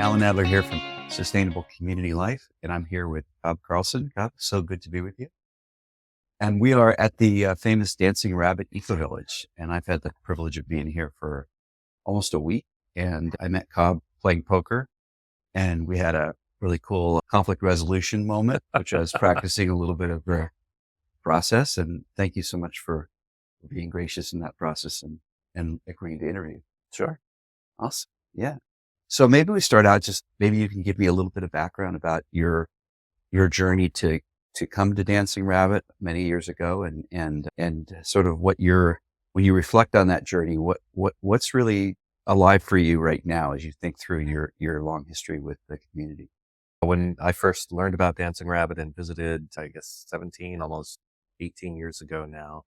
Alan Adler here from Sustainable Community Life, and I'm here with Cob Carleton. Cob, so good to be with you. And we are at the famous Dancing Rabbit Ecovillage, and I've had the privilege of being here for almost a week. And I met Cob playing poker, and we had a really cool conflict resolution moment, which I was practicing a little bit of the process. And thank you so much for being gracious in that process and agreeing to interview. Sure. Awesome. Yeah. So maybe we start out, maybe you can give me a little bit of background about your journey to come to Dancing Rabbit many years ago and sort of when you reflect on that journey, what's really alive for you right now as you think through your long history with the community? When I first learned about Dancing Rabbit and visited, I guess 17, almost 18 years ago now,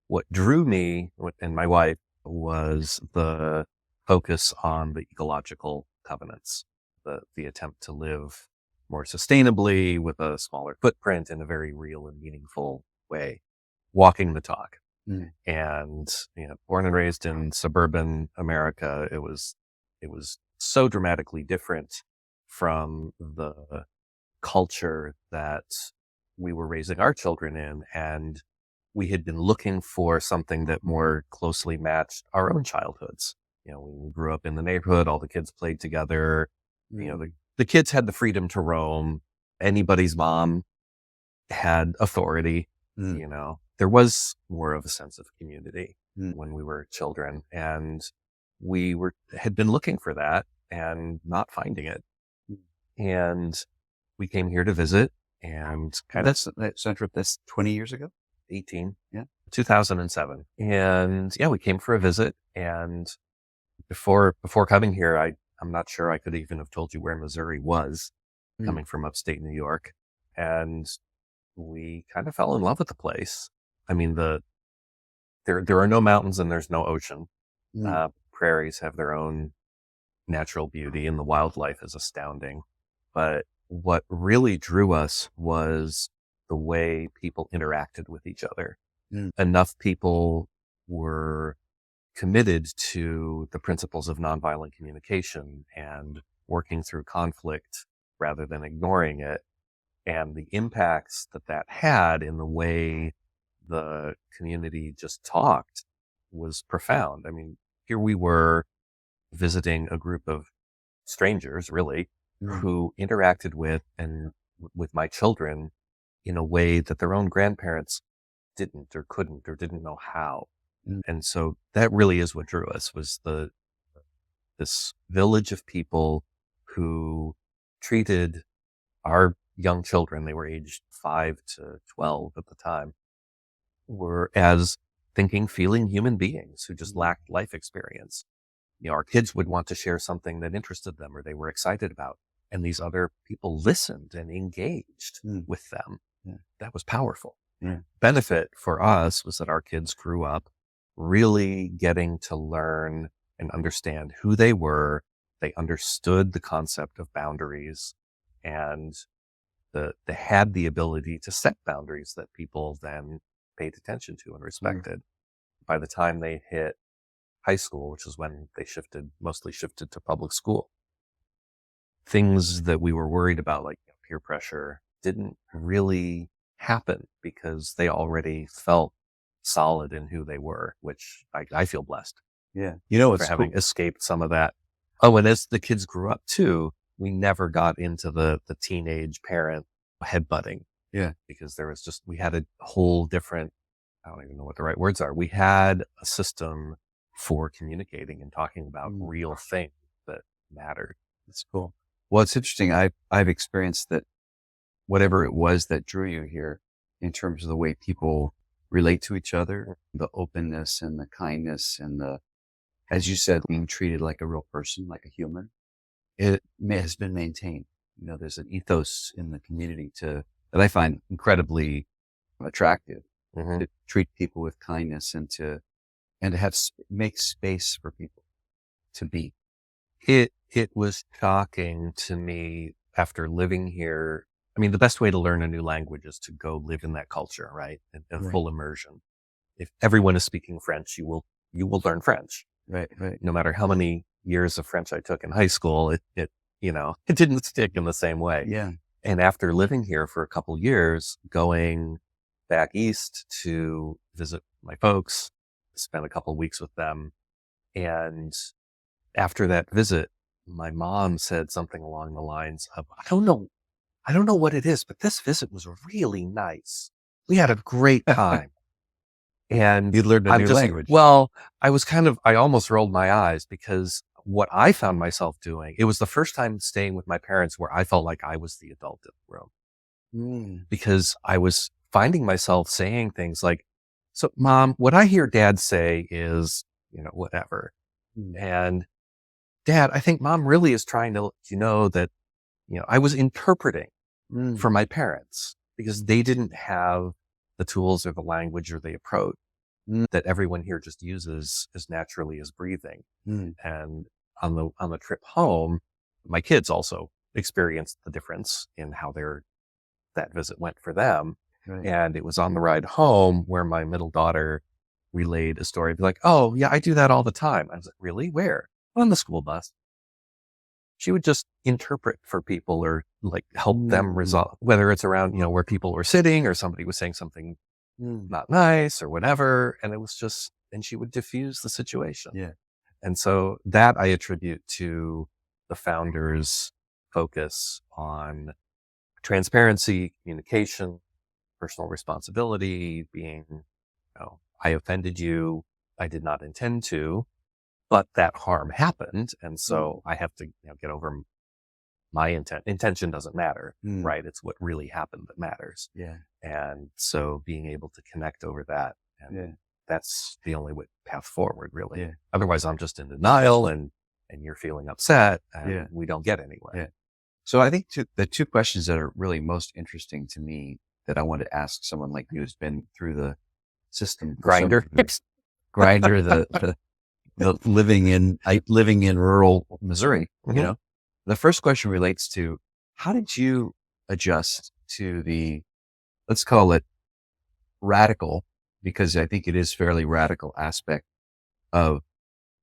what drew me and my wife was the focus on the ecological covenants, the attempt to live more sustainably with a smaller footprint in a very real and meaningful way, walking the talk. And, born and raised in suburban America, it was so dramatically different from the culture that we were raising our children in. And we had been looking for something that more closely matched our own childhoods. We grew up in the neighborhood, all the kids played together. The kids had the freedom to roam. Anybody's mom had authority. There was more of a sense of community when we were children, and we had been looking for that and not finding it. And we came here to visit, and That's 20 years ago? 18. Yeah. 2007. And we came for a visit. And before coming here, I'm not sure I could even have told you where Missouri was, coming from upstate New York. And we kind of fell in love with the place. I mean, there are no mountains and there's no ocean. Prairies have their own natural beauty and the wildlife is astounding. But what really drew us was the way people interacted with each other. Enough people were committed to the principles of nonviolent communication and working through conflict rather than ignoring it. And the impacts that had in the way the community just talked was profound. I mean, here we were visiting a group of strangers, really, who interacted with my children in a way that their own grandparents didn't or couldn't or didn't know how. And so that really is what drew us, was this village of people who treated our young children, they were aged 5 to 12 at the time, were as thinking, feeling human beings who just lacked life experience. Our kids would want to share something that interested them or they were excited about, and these other people listened and engaged with them. That was powerful. Benefit for us was that our kids grew up really getting to learn and understand who they were. They understood the concept of boundaries, and they had the ability to set boundaries that people then paid attention to and respected. By the time they hit high school, which is when they mostly shifted to public school, things that we were worried about, like peer pressure, didn't really happen because they already felt solid in who they were, which I feel blessed. Yeah. For having escaped some of that. Oh, and as the kids grew up too, we never got into the teenage parent headbutting. Yeah. Because we had a whole different, I don't even know what the right words are. We had a system for communicating and talking about real things that mattered. That's cool. Well, it's interesting. I've experienced that whatever it was that drew you here in terms of the way people relate to each other, the openness and the kindness and as you said, being treated like a real person, like a human, it has been maintained. There's an ethos in the community that I find incredibly attractive, to treat people with kindness and to make space for people to be. It was shocking to me after living here. I mean, the best way to learn a new language is to go live in that culture, right? In full immersion. If everyone is speaking French, you will learn French. Right. No matter how many years of French I took in high school, it didn't stick in the same way. Yeah. And after living here for a couple years, going back east to visit my folks, spent a couple weeks with them. And after that visit, my mom said something along the lines of, I don't know what it is, but this visit was really nice. We had a great time. And You learned a new language. Well, I almost rolled my eyes because what I found myself doing, it was the first time staying with my parents where I felt like I was the adult in the room. Because I was finding myself saying things like, so Mom, what I hear Dad say is, whatever. And Dad, I think Mom really is trying to let you know that, I was interpreting for my parents because they didn't have the tools or the language or the approach that everyone here just uses as naturally as breathing. And on the trip home, my kids also experienced the difference in how that visit went for them. Right. And it was on the ride home where my middle daughter relayed a story like, oh yeah, I do that all the time. I was like, really? Where? On the school bus. She would just interpret for people or like help them resolve, whether it's around, where people were sitting or somebody was saying something not nice or whatever. And it was just, and she would diffuse the situation. Yeah. And so that I attribute to the founders' focus on transparency, communication, personal responsibility, being, I offended you. I did not intend to, but that harm happened. And so I have to get over my intention doesn't matter, right? It's what really happened that matters. Yeah. And so being able to connect over that, and that's the only path forward, really. Yeah. Otherwise, I'm just in denial and you're feeling upset and we don't get anywhere. Yeah. So I think the two questions that are really most interesting to me that I want to ask someone like you who's been through the system. Grinder. Grinder, the living in rural Missouri, the first question relates to how did you adjust to the, let's call it radical, because I think it is fairly radical aspect of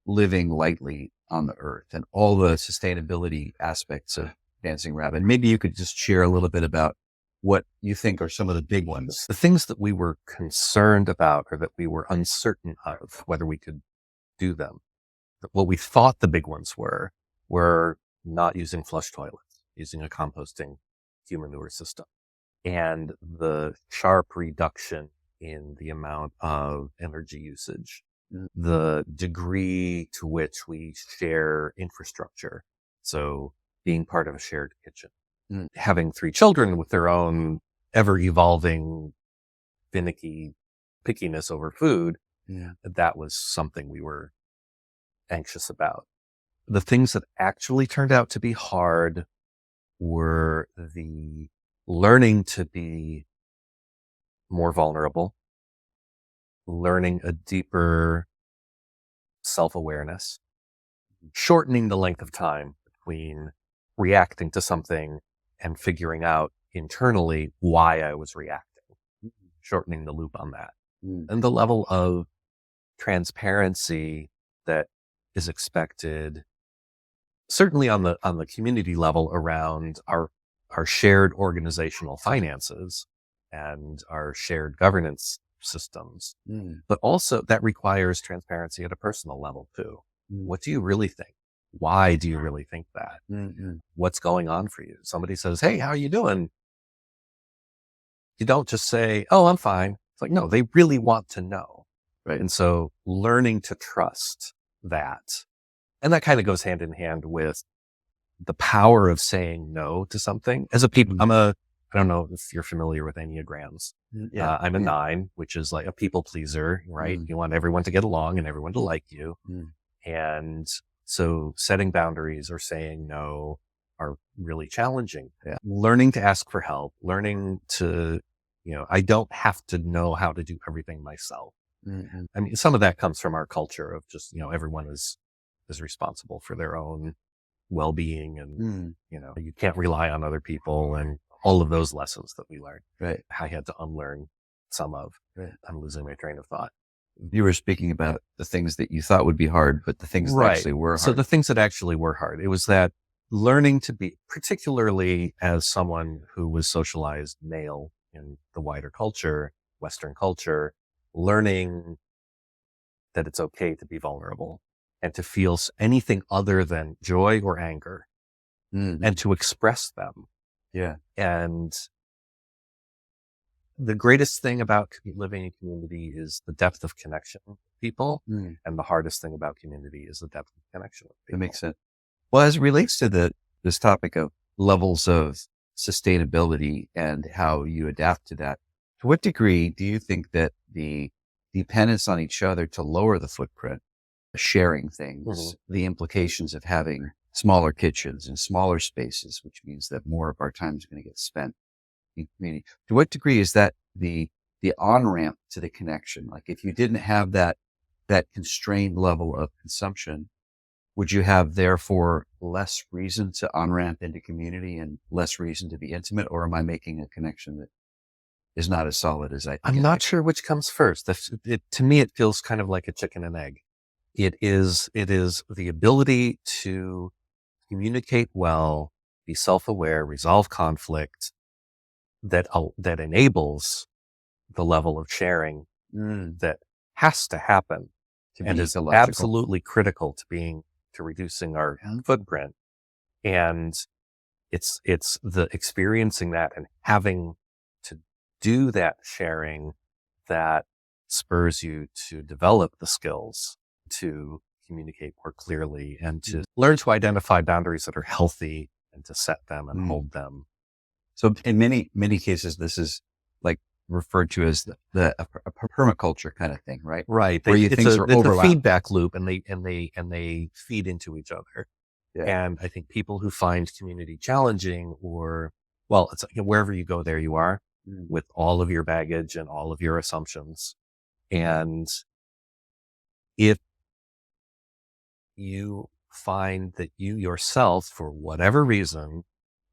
living lightly on the earth and all the sustainability aspects of Dancing Rabbit. Maybe you could just share a little bit about what you think are some of the big ones. The things that we were concerned about or that we were uncertain of whether we could do them. What we thought the big ones were not using flush toilets, using a composting human manure system, and the sharp reduction in the amount of energy usage, the degree to which we share infrastructure. So being part of a shared kitchen, having 3 children with their own ever evolving, finicky pickiness over food. That was something we were anxious about. The things that actually turned out to be hard were the learning to be more vulnerable, learning a deeper self-awareness, shortening the length of time between reacting to something and figuring out internally why I was reacting, shortening the loop on that. And the level of transparency that is expected, certainly on the community level around our shared organizational finances and our shared governance systems. But also that requires transparency at a personal level too. What do you really think? Why do you really think that? What's going on for you? Somebody says, hey, how are you doing? You don't just say, oh, I'm fine. It's like, no, they really want to know. Right. And so learning to trust that, and that kind of goes hand in hand with the power of saying no to something. As a people, I don't know if you're familiar with Enneagrams. I'm a 9, which is like a people pleaser, right? You want everyone to get along and everyone to like you. And so setting boundaries or saying no are really challenging. Learning to ask for help, learning to, I don't have to know how to do everything myself. I mean, some of that comes from our culture of just, everyone is responsible for their own well-being and, you can't rely on other people and all of those lessons that we learned. Right. I had to unlearn some of. Right. I'm losing my train of thought. You were speaking about the things that you thought would be hard, but the things that Right. actually were So hard. the things that actually were hard, it was that learning to be, particularly as someone who was socialized male in the wider culture, Western culture, learning that it's okay to be vulnerable and to feel anything other than joy or anger Mm, and to express them. yeah. And the greatest thing about living in community is the depth of connection with people. Mm, And the hardest thing about community is the depth of connection with that people. makes sense. Well, as it relates to this topic of levels of sustainability and how you adapt to that, to what degree do you think that the dependence on each other to lower the footprint, sharing things, the implications of having smaller kitchens and smaller spaces, which means that more of our time is going to get spent in community. To what degree is that the on-ramp to the connection? Like if you didn't have that constrained level of consumption, would you have therefore less reason to on-ramp into community and less reason to be intimate? Or am I making a connection that is not as solid as I think I'm not sure which comes first. To me, it feels kind of like a chicken and egg. It is the ability to communicate well, be self-aware, resolve conflict that enables the level of sharing that has to happen to and be is ecological. absolutely critical to reducing our footprint. And it's the experiencing that and having to do that sharing that spurs you to develop the skills to communicate more clearly and to learn to identify boundaries that are healthy and to set them and hold them. So in many cases, this is like referred to as a permaculture kind of thing, right? Right. Where things are It's a overlapping. feedback loop and they feed into each other. Yeah. And I think people who find community challenging it's like wherever you go, there you are with all of your baggage and all of your assumptions. And if you find that you yourself, for whatever reason,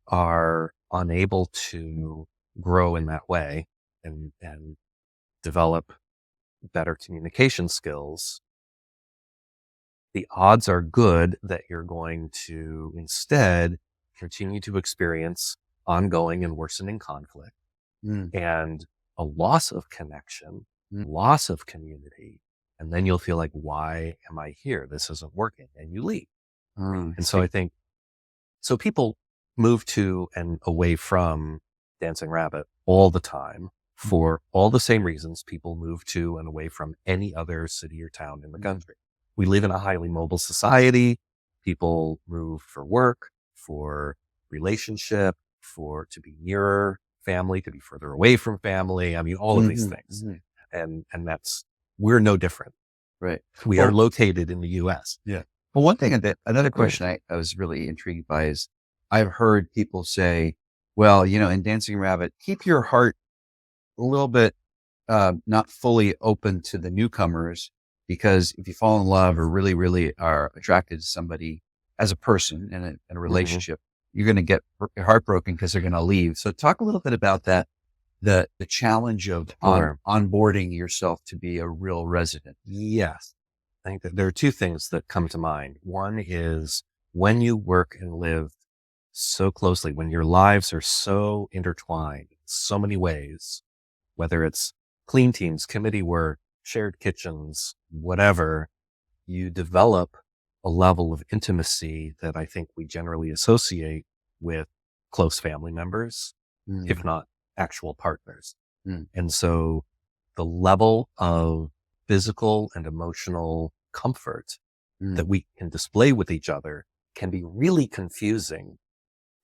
are unable to grow in that way and develop better communication skills, the odds are good that you're going to instead continue to experience ongoing and worsening conflict and a loss of connection, loss of community. And then you'll feel like, why am I here? This isn't working. And you leave. And so I think, so people move to and away from Dancing Rabbit all the time for all the same reasons people move to and away from any other city or town in the country. We live in a highly mobile society. People move for work, for relationship, to be nearer family, to be further away from family. I mean, all of these things. And we're no different. Right. We are located in the US. Yeah. Well, one thing another question I was really intrigued by is I've heard people say, well, in Dancing Rabbit, keep your heart a little bit, not fully open to the newcomers, because if you fall in love or really, really are attracted to somebody as a person in a relationship, you're going to get heartbroken because they're going to leave. So talk a little bit about that, the challenge of onboarding yourself to be a real resident. Yes. I think that there are two things that come to mind. One is when you work and live so closely, when your lives are so intertwined in so many ways, whether it's clean teams, committee work, shared kitchens, whatever, you develop a level of intimacy that I think we generally associate with close family members, if not actual partners. And so the level of physical and emotional comfort that we can display with each other can be really confusing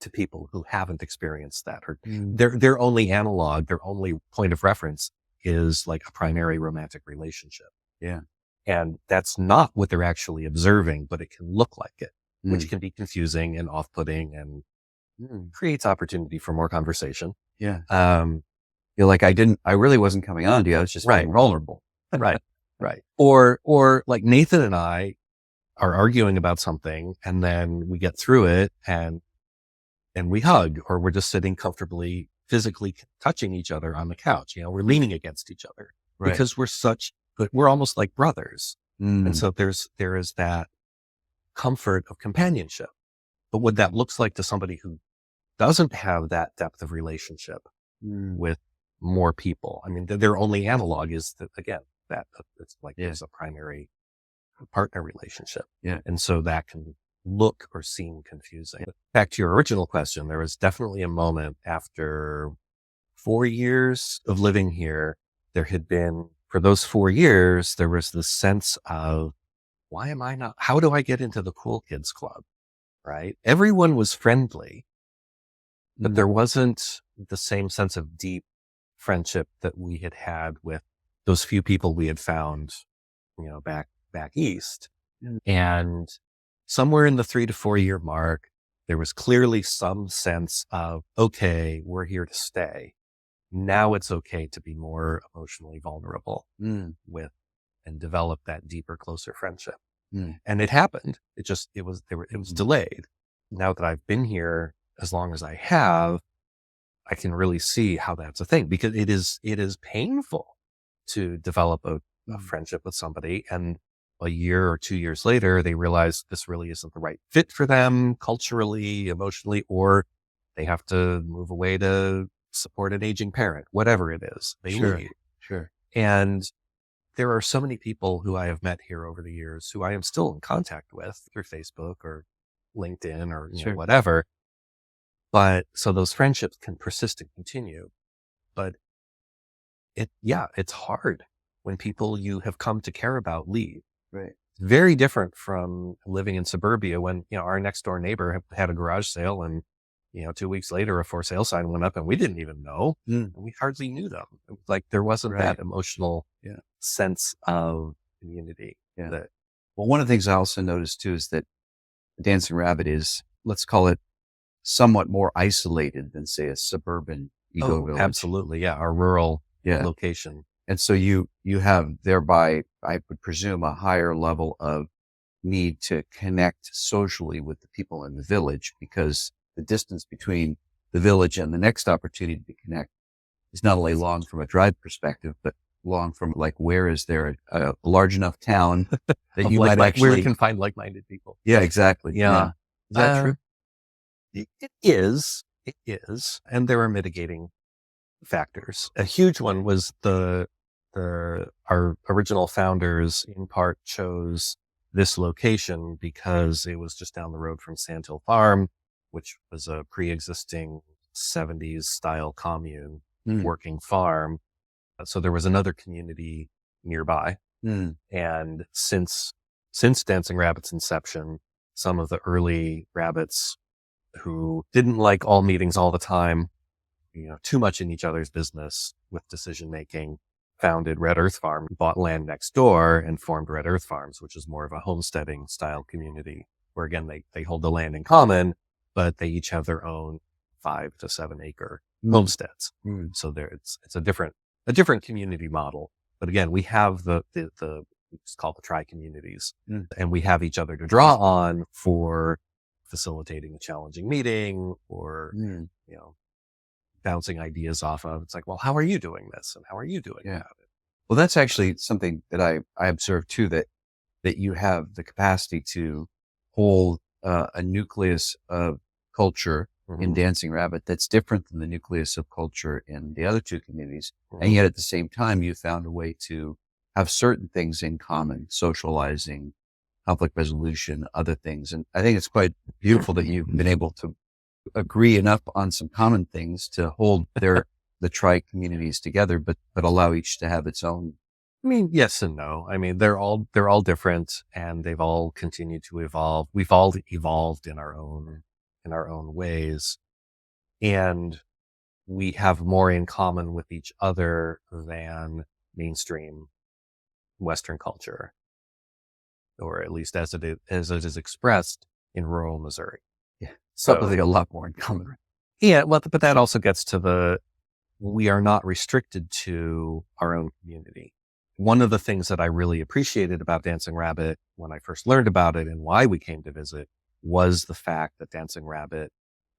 to people who haven't experienced that, or their only analog, their only point of reference is like a primary romantic relationship. Yeah. And that's not what they're actually observing, but it can look like it, which can be confusing and off-putting and creates opportunity for more conversation. Yeah. You're like, I really wasn't coming on to you. I was just being vulnerable. Right. Right. Or like Nathan and I are arguing about something and then we get through it and we hug, or we're just sitting comfortably, physically touching each other on the couch. We're leaning against each other because we're such but we're almost like brothers. Mm. And so there is that comfort of companionship. But what that looks like to somebody who doesn't have that depth of relationship with more people. I mean, their only analog is that, again, that it's like there's a primary partner relationship. Yeah. And so that can look or seem confusing. Back to your original question, there was definitely a moment after 4 years of living here, there had been, for those 4 years, there was this sense of, how do I get into the cool kids club? Right? Everyone was friendly, but there wasn't the same sense of deep friendship that we had had with those few people we had found, back east. And somewhere in the 3 to 4 year mark, there was clearly some sense of, okay, we're here to stay. Now it's okay to be more emotionally vulnerable with and develop that deeper, closer friendship. And it happened. It was delayed. Now that I've been here as long as I have, I can really see how that's a thing, because it is painful to develop a friendship with somebody. And a year or 2 years later, they realize this really isn't the right fit for them culturally, emotionally, or they have to move away to support an aging parent, whatever it is. They leave. Sure. And there are so many people who I have met here over the years who I am still in contact with through Facebook or LinkedIn or whatever. But so those friendships can persist and continue. But it's hard when people you have come to care about leave. Right. Very different from living in suburbia when, our next door neighbor had a garage sale and, 2 weeks later, a for sale sign went up and we didn't even know. And we hardly knew them. It was like there wasn't that emotional sense of community. Well, one of the things I also noticed too is that Dancing Rabbit is, let's call it, somewhat more isolated than, say, a suburban Ecovillage. Absolutely. Yeah. Our rural location. And so you have thereby, I would presume, a higher level of need to connect socially with the people in the village, because the distance between the village and the next opportunity to connect is not only long from a drive perspective, but long from, like, where is there a large enough town that you might actually, where you can find like-minded people. Yeah, exactly. Yeah. Is that true? It is. And there are mitigating factors. A huge one was our original founders in part chose this location because it was just down the road from Sandhill Farm, which was a pre-existing 70s style commune working farm. So there was another community nearby. And since Dancing Rabbit's inception, some of the early rabbits who didn't like all meetings all the time, too much in each other's business with decision making, founded Red Earth Farm, bought land next door and formed Red Earth Farms, which is more of a homesteading style community where, again, they hold the land in common, but they each have their own 5 to 7 acre homesteads. So it's a different community model. But again, we have it's called the tri-communities, and we have each other to draw on for facilitating a challenging meeting or, bouncing ideas off of. It's like, well, how are you doing this? And how are you doing about it? Well, that's actually something that I observed too, that you have the capacity to hold a nucleus of culture in Dancing Rabbit that's different than the nucleus of culture in the other two communities. And yet at the same time, you found a way to have certain things in common, socializing, conflict resolution, other things. And I think it's quite beautiful that you've been able to agree enough on some common things to hold the tri-communities together, but allow each to have its own. I mean, yes and no. I mean, they're all different, and they've all continued to evolve. We've all evolved in our own ways, and we have more in common with each other than mainstream Western culture, or at least as it is expressed in rural Missouri. Yeah, probably a lot more in common. Yeah, well, but that also gets to we are not restricted to our own community. One of the things that I really appreciated about Dancing Rabbit when I first learned about it and why we came to visit was the fact that Dancing Rabbit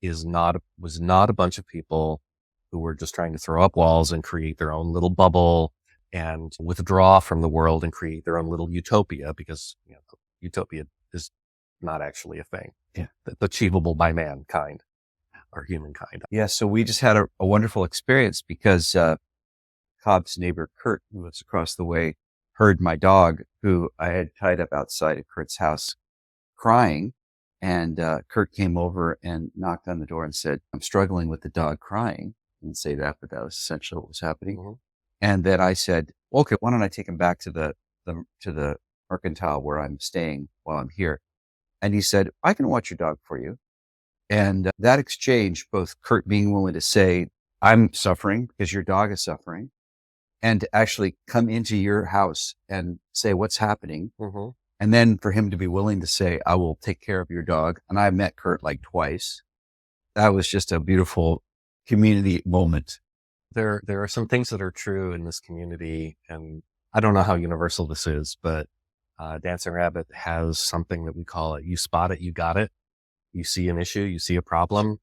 was not a bunch of people who were just trying to throw up walls and create their own little bubble and withdraw from the world and create their own little utopia, because utopia is not actually a thing that's achievable by mankind or humankind. Yeah. So we just had a wonderful experience because Cobb's neighbor, Kurt, who was across the way, heard my dog, who I had tied up outside of Kurt's house, crying. And Kurt came over and knocked on the door and said, "I'm struggling with the dog crying." He didn't say that, but that was essentially what was happening. Mm-hmm. And then I said, "Okay, why don't I take him back to the mercantile where I'm staying while I'm here?" And he said, "I can watch your dog for you." And that exchange, both Kurt being willing to say, "I'm suffering because your dog is suffering," and to actually come into your house and say what's happening. Mm-hmm. And then for him to be willing to say, "I will take care of your dog." And I met Kurt like twice. That was just a beautiful community moment. There are some things that are true in this community, and I don't know how universal this is, but Dancing Rabbit has something that we call it, you spot it, you got it. You see an issue, you see a problem.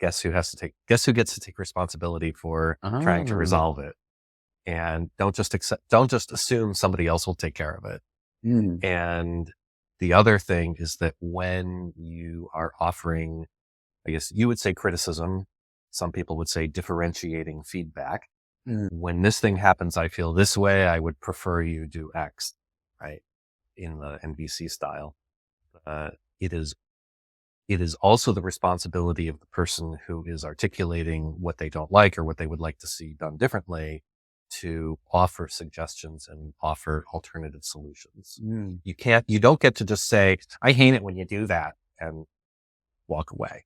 Guess who gets to take responsibility for trying to resolve it? And don't just assume somebody else will take care of it. Mm. And the other thing is that when you are offering, I guess you would say criticism, some people would say differentiating feedback. Mm. When this thing happens, I feel this way, I would prefer you do X, right? In the NBC style. It is also the responsibility of the person who is articulating what they don't like or what they would like to see done differently to offer suggestions and offer alternative solutions. Mm. You don't get to just say, "I hate it when you do that," and walk away.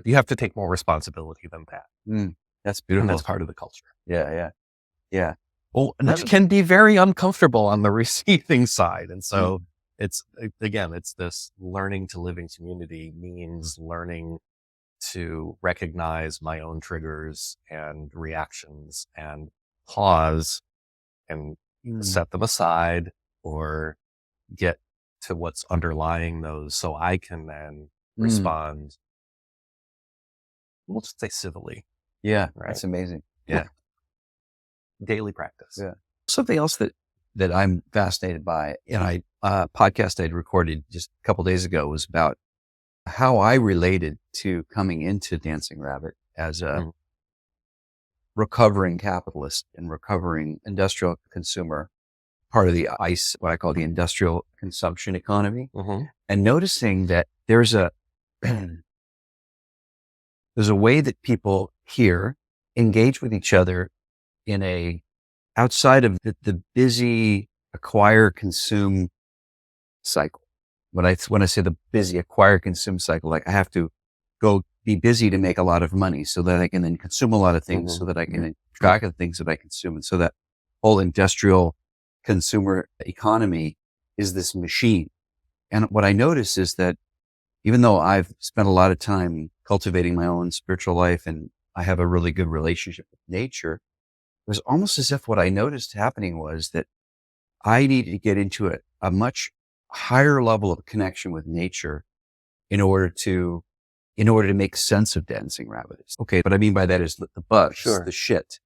You have to take more responsibility than that. Mm. That's And beautiful. that's part of the culture. Yeah. Well, which can be very uncomfortable on the receiving side. And so it's this learning to live in community means learning to recognize my own triggers and reactions and pause and set them aside or get to what's underlying those so I can then respond, we'll just say civilly. Yeah. Right. That's amazing. Yeah. Daily practice. Yeah. Something else that I'm fascinated by, and podcast I'd recorded just a couple days ago was about how I related to coming into Dancing Rabbit as a recovering capitalist and recovering industrial consumer, part of the ICE, what I call the industrial consumption economy, and noticing that there's a way that people here engage with each other in a outside of the busy acquire consume cycle. When I say the busy acquire consume cycle, like I have to go be busy to make a lot of money so that I can then consume a lot of things so that I can track the things that I consume. And so that whole industrial consumer economy is this machine. And what I notice is that even though I've spent a lot of time cultivating my own spiritual life and I have a really good relationship with nature, it was almost as if what I noticed happening was that I needed to get into a much higher level of connection with nature in order to make sense of Dancing Rabbit. Okay, what I mean by that is the bugs, the shit.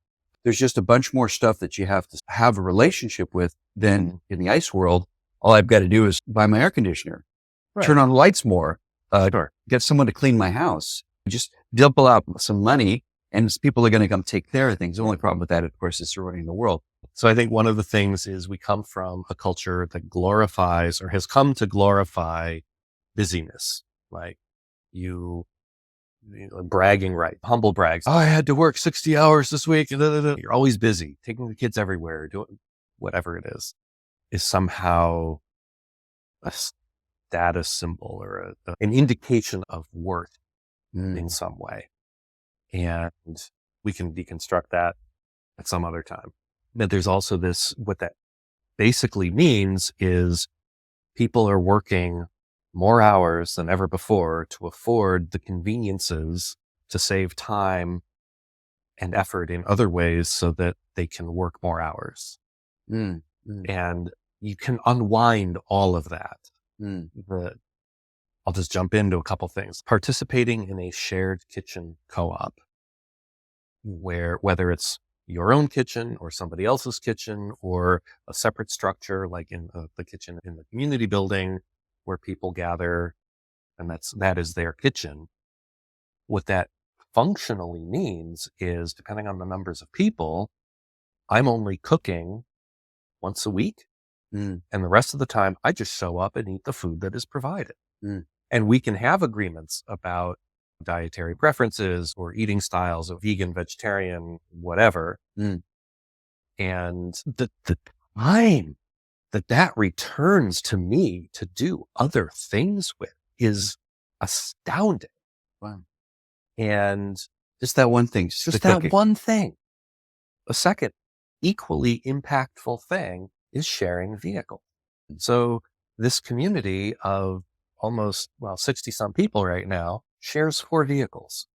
There's just a bunch more stuff that you have to have a relationship with than in the ice world. All I've got to do is buy my air conditioner, turn on the lights more, get someone to clean my house, just double out some money, and people are going to come take care of things. The only problem with that, of course, is ruining the world. So I think one of the things is we come from a culture that glorifies or has come to glorify busyness. Like you know, bragging, right? Humble brags. "Oh, I had to work 60 hours this week." You're always busy, taking the kids everywhere, doing whatever it is somehow a status symbol or an indication of worth in some way. And we can deconstruct that at some other time. But there's also what that basically means is people are working more hours than ever before to afford the conveniences to save time and effort in other ways so that they can work more hours. And you can unwind all of that. I'll just jump into a couple things. Participating in a shared kitchen co-op where whether it's, your own kitchen or somebody else's kitchen or a separate structure like in the kitchen in the community building where people gather and that is their kitchen. What that functionally means is, depending on the numbers of people, I'm only cooking once a week. Mm. And the rest of the time, I just show up and eat the food that is provided. Mm. And we can have agreements about dietary preferences or eating styles of vegan, vegetarian, whatever. Mm. And the time that returns to me to do other things with is astounding. Wow. And Just that one thing. just that one thing. A second equally impactful thing is sharing vehicle. So this community of almost, 60 some people right now shares 4 vehicles.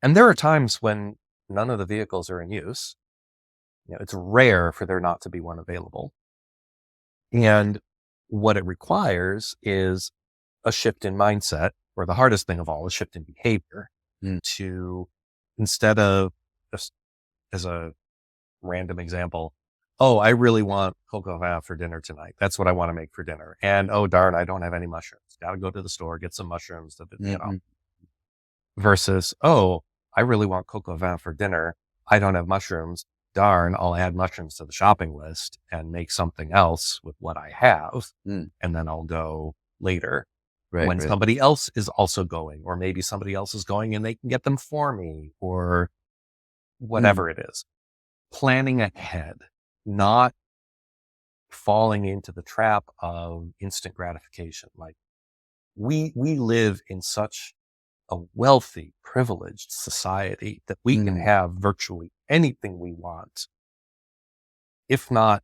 And there are times when none of the vehicles are in use. It's rare for there not to be one available. And what it requires is a shift in mindset, or the hardest thing of all, a shift in behavior to, instead of, just as a random example, oh, I really want coq au vin for dinner tonight. That's what I want to make for dinner. And oh, darn, I don't have any mushrooms. Got to go to the store, get some mushrooms, versus, oh, I really want coq au vin for dinner. I don't have mushrooms. Darn, I'll add mushrooms to the shopping list and make something else with what I have. And then I'll go later when somebody else is also going, or maybe somebody else is going and they can get them for me, or whatever it is. Planning ahead, not falling into the trap of instant gratification. Like we live in such a wealthy, privileged society that we can have virtually anything we want, if not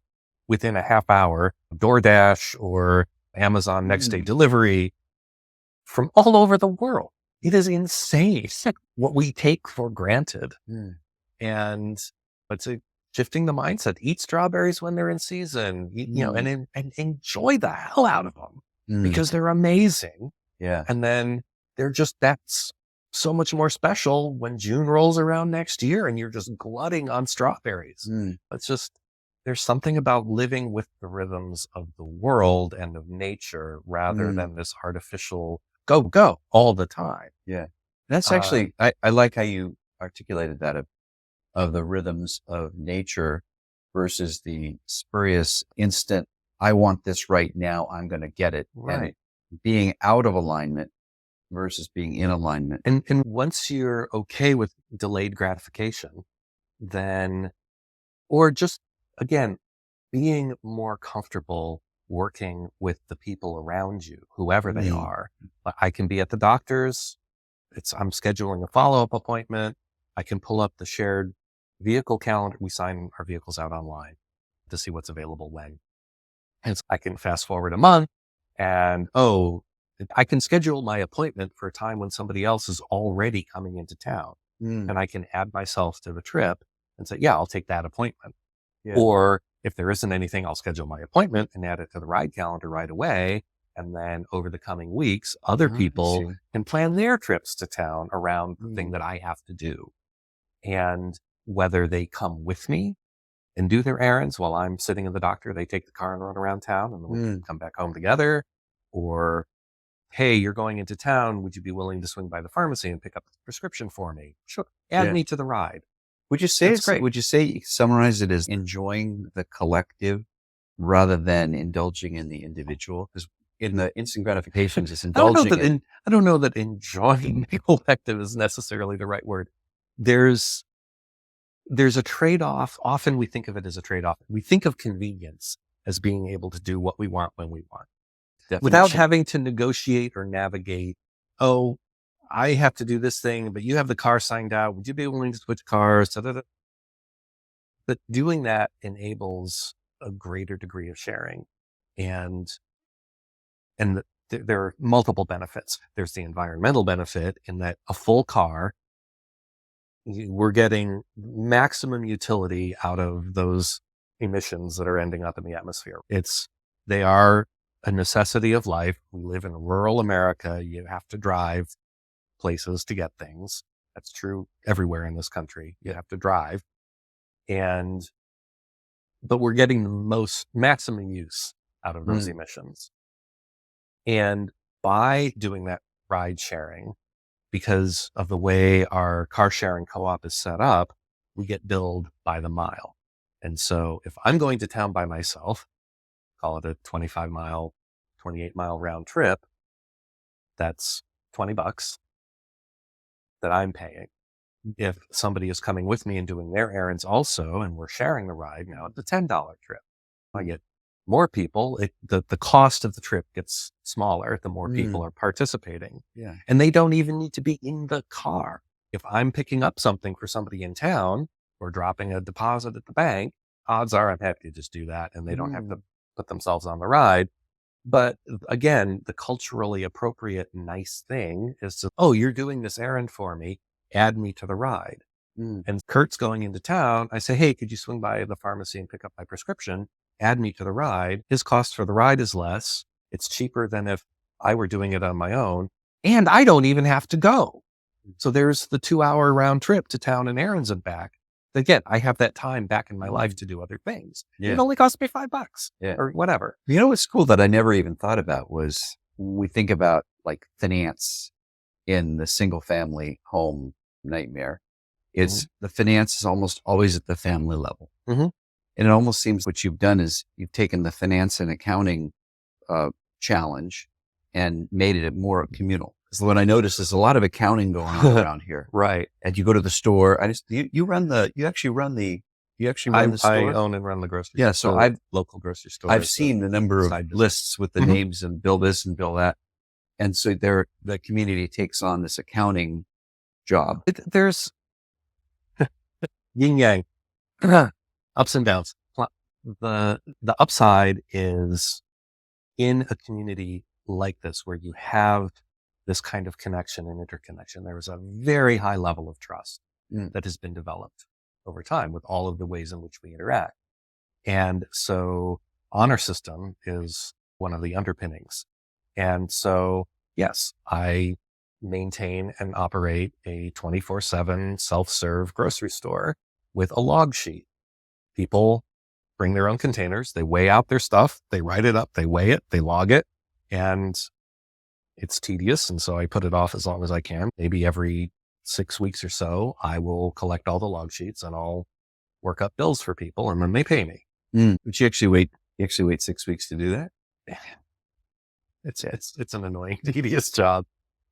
within a half hour, DoorDash or Amazon next day delivery from all over the world. It is insane what we take for granted. And it's shifting the mindset. Eat strawberries when they're in season, and enjoy the hell out of them because they're amazing. Yeah. And then that's so much more special when June rolls around next year and you're just glutting on strawberries. It's just, there's something about living with the rhythms of the world and of nature rather than this artificial go all the time. Yeah. That's actually, I like how you articulated that of the rhythms of nature versus the spurious instant, I want this right now, I'm going to get it. Right. And being out of alignment versus being in alignment. And once you're okay with delayed gratification, then, or just, again, being more comfortable working with the people around you, whoever they are. I can be at the doctor's. I'm scheduling a follow-up appointment. I can pull up the shared vehicle calendar. We sign our vehicles out online to see what's available when. And so I can fast forward a month and, I can schedule my appointment for a time when somebody else is already coming into town. And I can add myself to the trip and say, yeah, I'll take that appointment. Yeah. Or if there isn't anything, I'll schedule my appointment and add it to the ride calendar right away. And then over the coming weeks, other people can plan their trips to town around the thing that I have to do. And whether they come with me and do their errands while I'm sitting in the doctor, they take the car and run around town and then we can come back home together. Or, hey, you're going into town. Would you be willing to swing by the pharmacy and pick up the prescription for me? Sure. Add me to the ride. Would you say great. Would you say summarize it as enjoying the collective rather than indulging in the individual? Because in the instant gratifications, it's indulging. I don't know that enjoying the collective is necessarily the right word. There's a trade-off. Often we think of it as a trade-off. We think of convenience as being able to do what we want when we want. Definition. Without having to negotiate or navigate, oh, I have to do this thing, but you have the car signed out. Would you be willing to switch cars? But doing that enables a greater degree of sharing. And there are multiple benefits. There's the environmental benefit in that a full car, we're getting maximum utility out of those emissions that are ending up in the atmosphere. They are a necessity of life. We live in rural America. You have to drive places to get things. That's true everywhere in this country. You have to drive. but we're getting the most maximum use out of those emissions. And by doing that ride sharing, because of the way our car sharing co-op is set up, we get billed by the mile. And so if I'm going to town by myself, call it a 28 mile round trip, that's $20 that I'm paying. If somebody is coming with me and doing their errands also, and we're sharing the ride, now it's a $10 trip. I get more people, the cost of the trip gets smaller the more people are participating. Yeah. And they don't even need to be in the car. If I'm picking up something for somebody in town or dropping a deposit at the bank, odds are I'm happy to just do that and they don't have to put themselves on the ride. But again, the culturally appropriate nice thing is to, oh, you're doing this errand for me, add me to the ride. And Kurt's going into town. I say, hey, could you swing by the pharmacy and pick up my prescription? Add me to the ride. His cost for the ride is less. It's cheaper than if I were doing it on my own. And I don't even have to go. So there's the 2-hour round trip to town and errands and back. Again, I have that time back in my life to do other things. Yeah. It only cost me $5 Yeah. or whatever. You know what's cool that I never even thought about was we think about like finance in the single family home nightmare. It's the finance is almost always at the family level. And it almost seems what you've done is you've taken the finance and accounting challenge and made it more communal. Because what I noticed is a lot of accounting going on around here. Right. And you go to the store. You actually run the store. I own and run the grocery store. Yeah. So local grocery store. I've seen the number of lists with the names and bill this and bill that. And so the community takes on this accounting job. There's yin yang, ups and downs. The upside is in a community like this where you have this kind of connection and interconnection. There is a very high level of trust that has been developed over time with all of the ways in which we interact. And so honor system is one of the underpinnings. And so, yes, I maintain and operate a 24/7 self-serve grocery store with a log sheet. People bring their own containers. They weigh out their stuff. They write it up. They weigh it. They log it. And it's tedious. And so I put it off as long as I can. Maybe every 6 weeks or so, I will collect all the log sheets and I'll work up bills for people and then they pay me. But you actually wait 6 weeks to do that? It's an annoying, tedious job.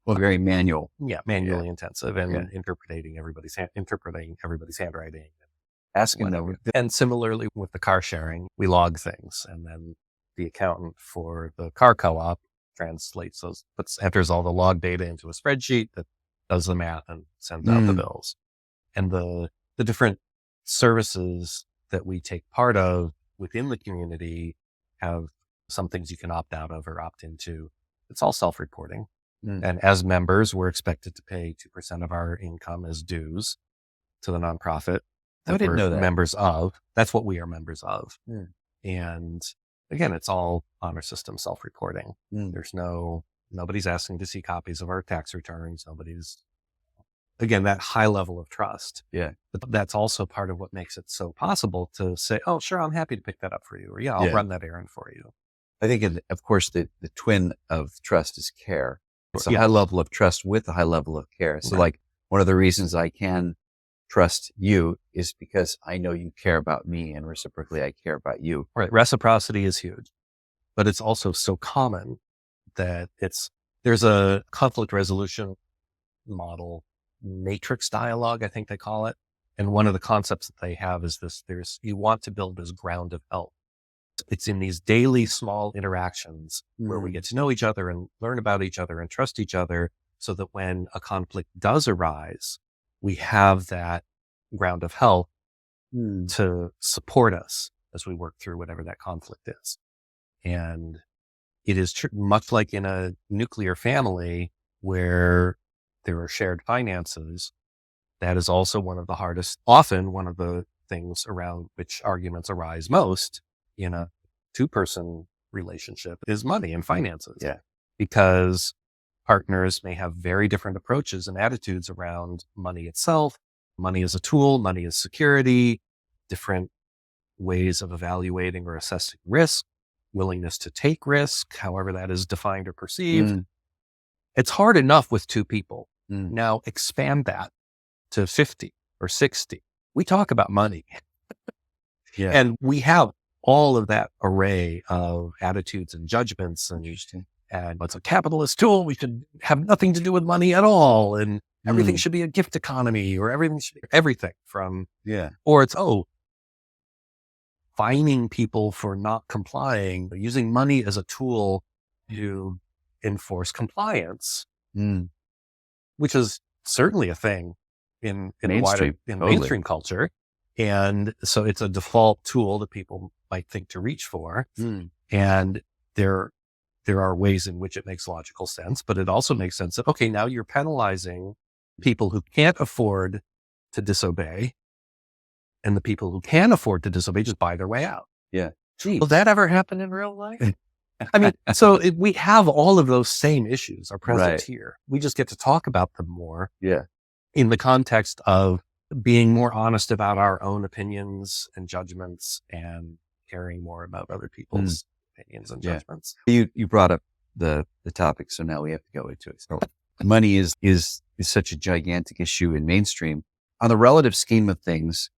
Well, very manual. Yeah. Manually intensive and interpreting everybody's handwriting. Asking them. And similarly with the car sharing, we log things and then the accountant for the car co-op translates those, enters all the log data into a spreadsheet that does the math and sends out the bills. And the different services that we take part of within the community have some things you can opt out of or opt into. It's all self-reporting. And as members, we're expected to pay 2% of our income as dues to the nonprofit. I didn't know that. Members of. That's what we are members of. And again, it's all honor system self-reporting. There's nobody's asking to see copies of our tax returns. Again, that high level of trust. Yeah. But that's also part of what makes it so possible to say, oh, sure, I'm happy to pick that up for you. Or I'll run that errand for you. I think, of course, the twin of trust is care. It's a high level of trust with a high level of care. So like one of the reasons I can trust you is because I know you care about me and reciprocally I care about you. Right. Reciprocity is huge, but it's also so common that there's a conflict resolution model, matrix dialogue, I think they call it. And one of the concepts that they have is you want to build this ground of health. It's in these daily small interactions where we get to know each other and learn about each other and trust each other so that when a conflict does arise, we have that ground of health to support us as we work through whatever that conflict is. And it is much like in a nuclear family where there are shared finances. That is also often one of the things around which arguments arise most in a 2-person relationship is money and finances. Yeah. Because partners may have very different approaches and attitudes around money itself. Money as a tool, money as security, different ways of evaluating or assessing risk, willingness to take risk, however that is defined or perceived. Mm, It's hard enough with two people. mm, Now expand that to 50 or 60. We talk about money, yeah. and we have all of that array of attitudes and judgments, Interesting. and it's a capitalist tool. We should have nothing to do with money at all. And everything Mm, should be a gift economy, or everything should be everything from, yeah. or it's, fining people for not complying, using money as a tool to enforce compliance, Mm, which is certainly a thing in the wider, mainstream. in Totally. mainstream culture. And so it's a default tool that people might think to reach for. Mm, And there are ways in which it makes logical sense, but it also makes sense that, okay, now you're penalizing people who can't afford to disobey, and the people who can afford to disobey just buy their way out. yeah. Will that ever happen in real life? I mean, so we have all of those same issues are present Right. here. We just get to talk about them more Yeah. in the context of being more honest about our own opinions and judgments, and caring more about other people's opinions and Yeah. judgments. You brought up the topic, so now we have to go into it. So money is such a gigantic issue in mainstream. On the relative scheme of things,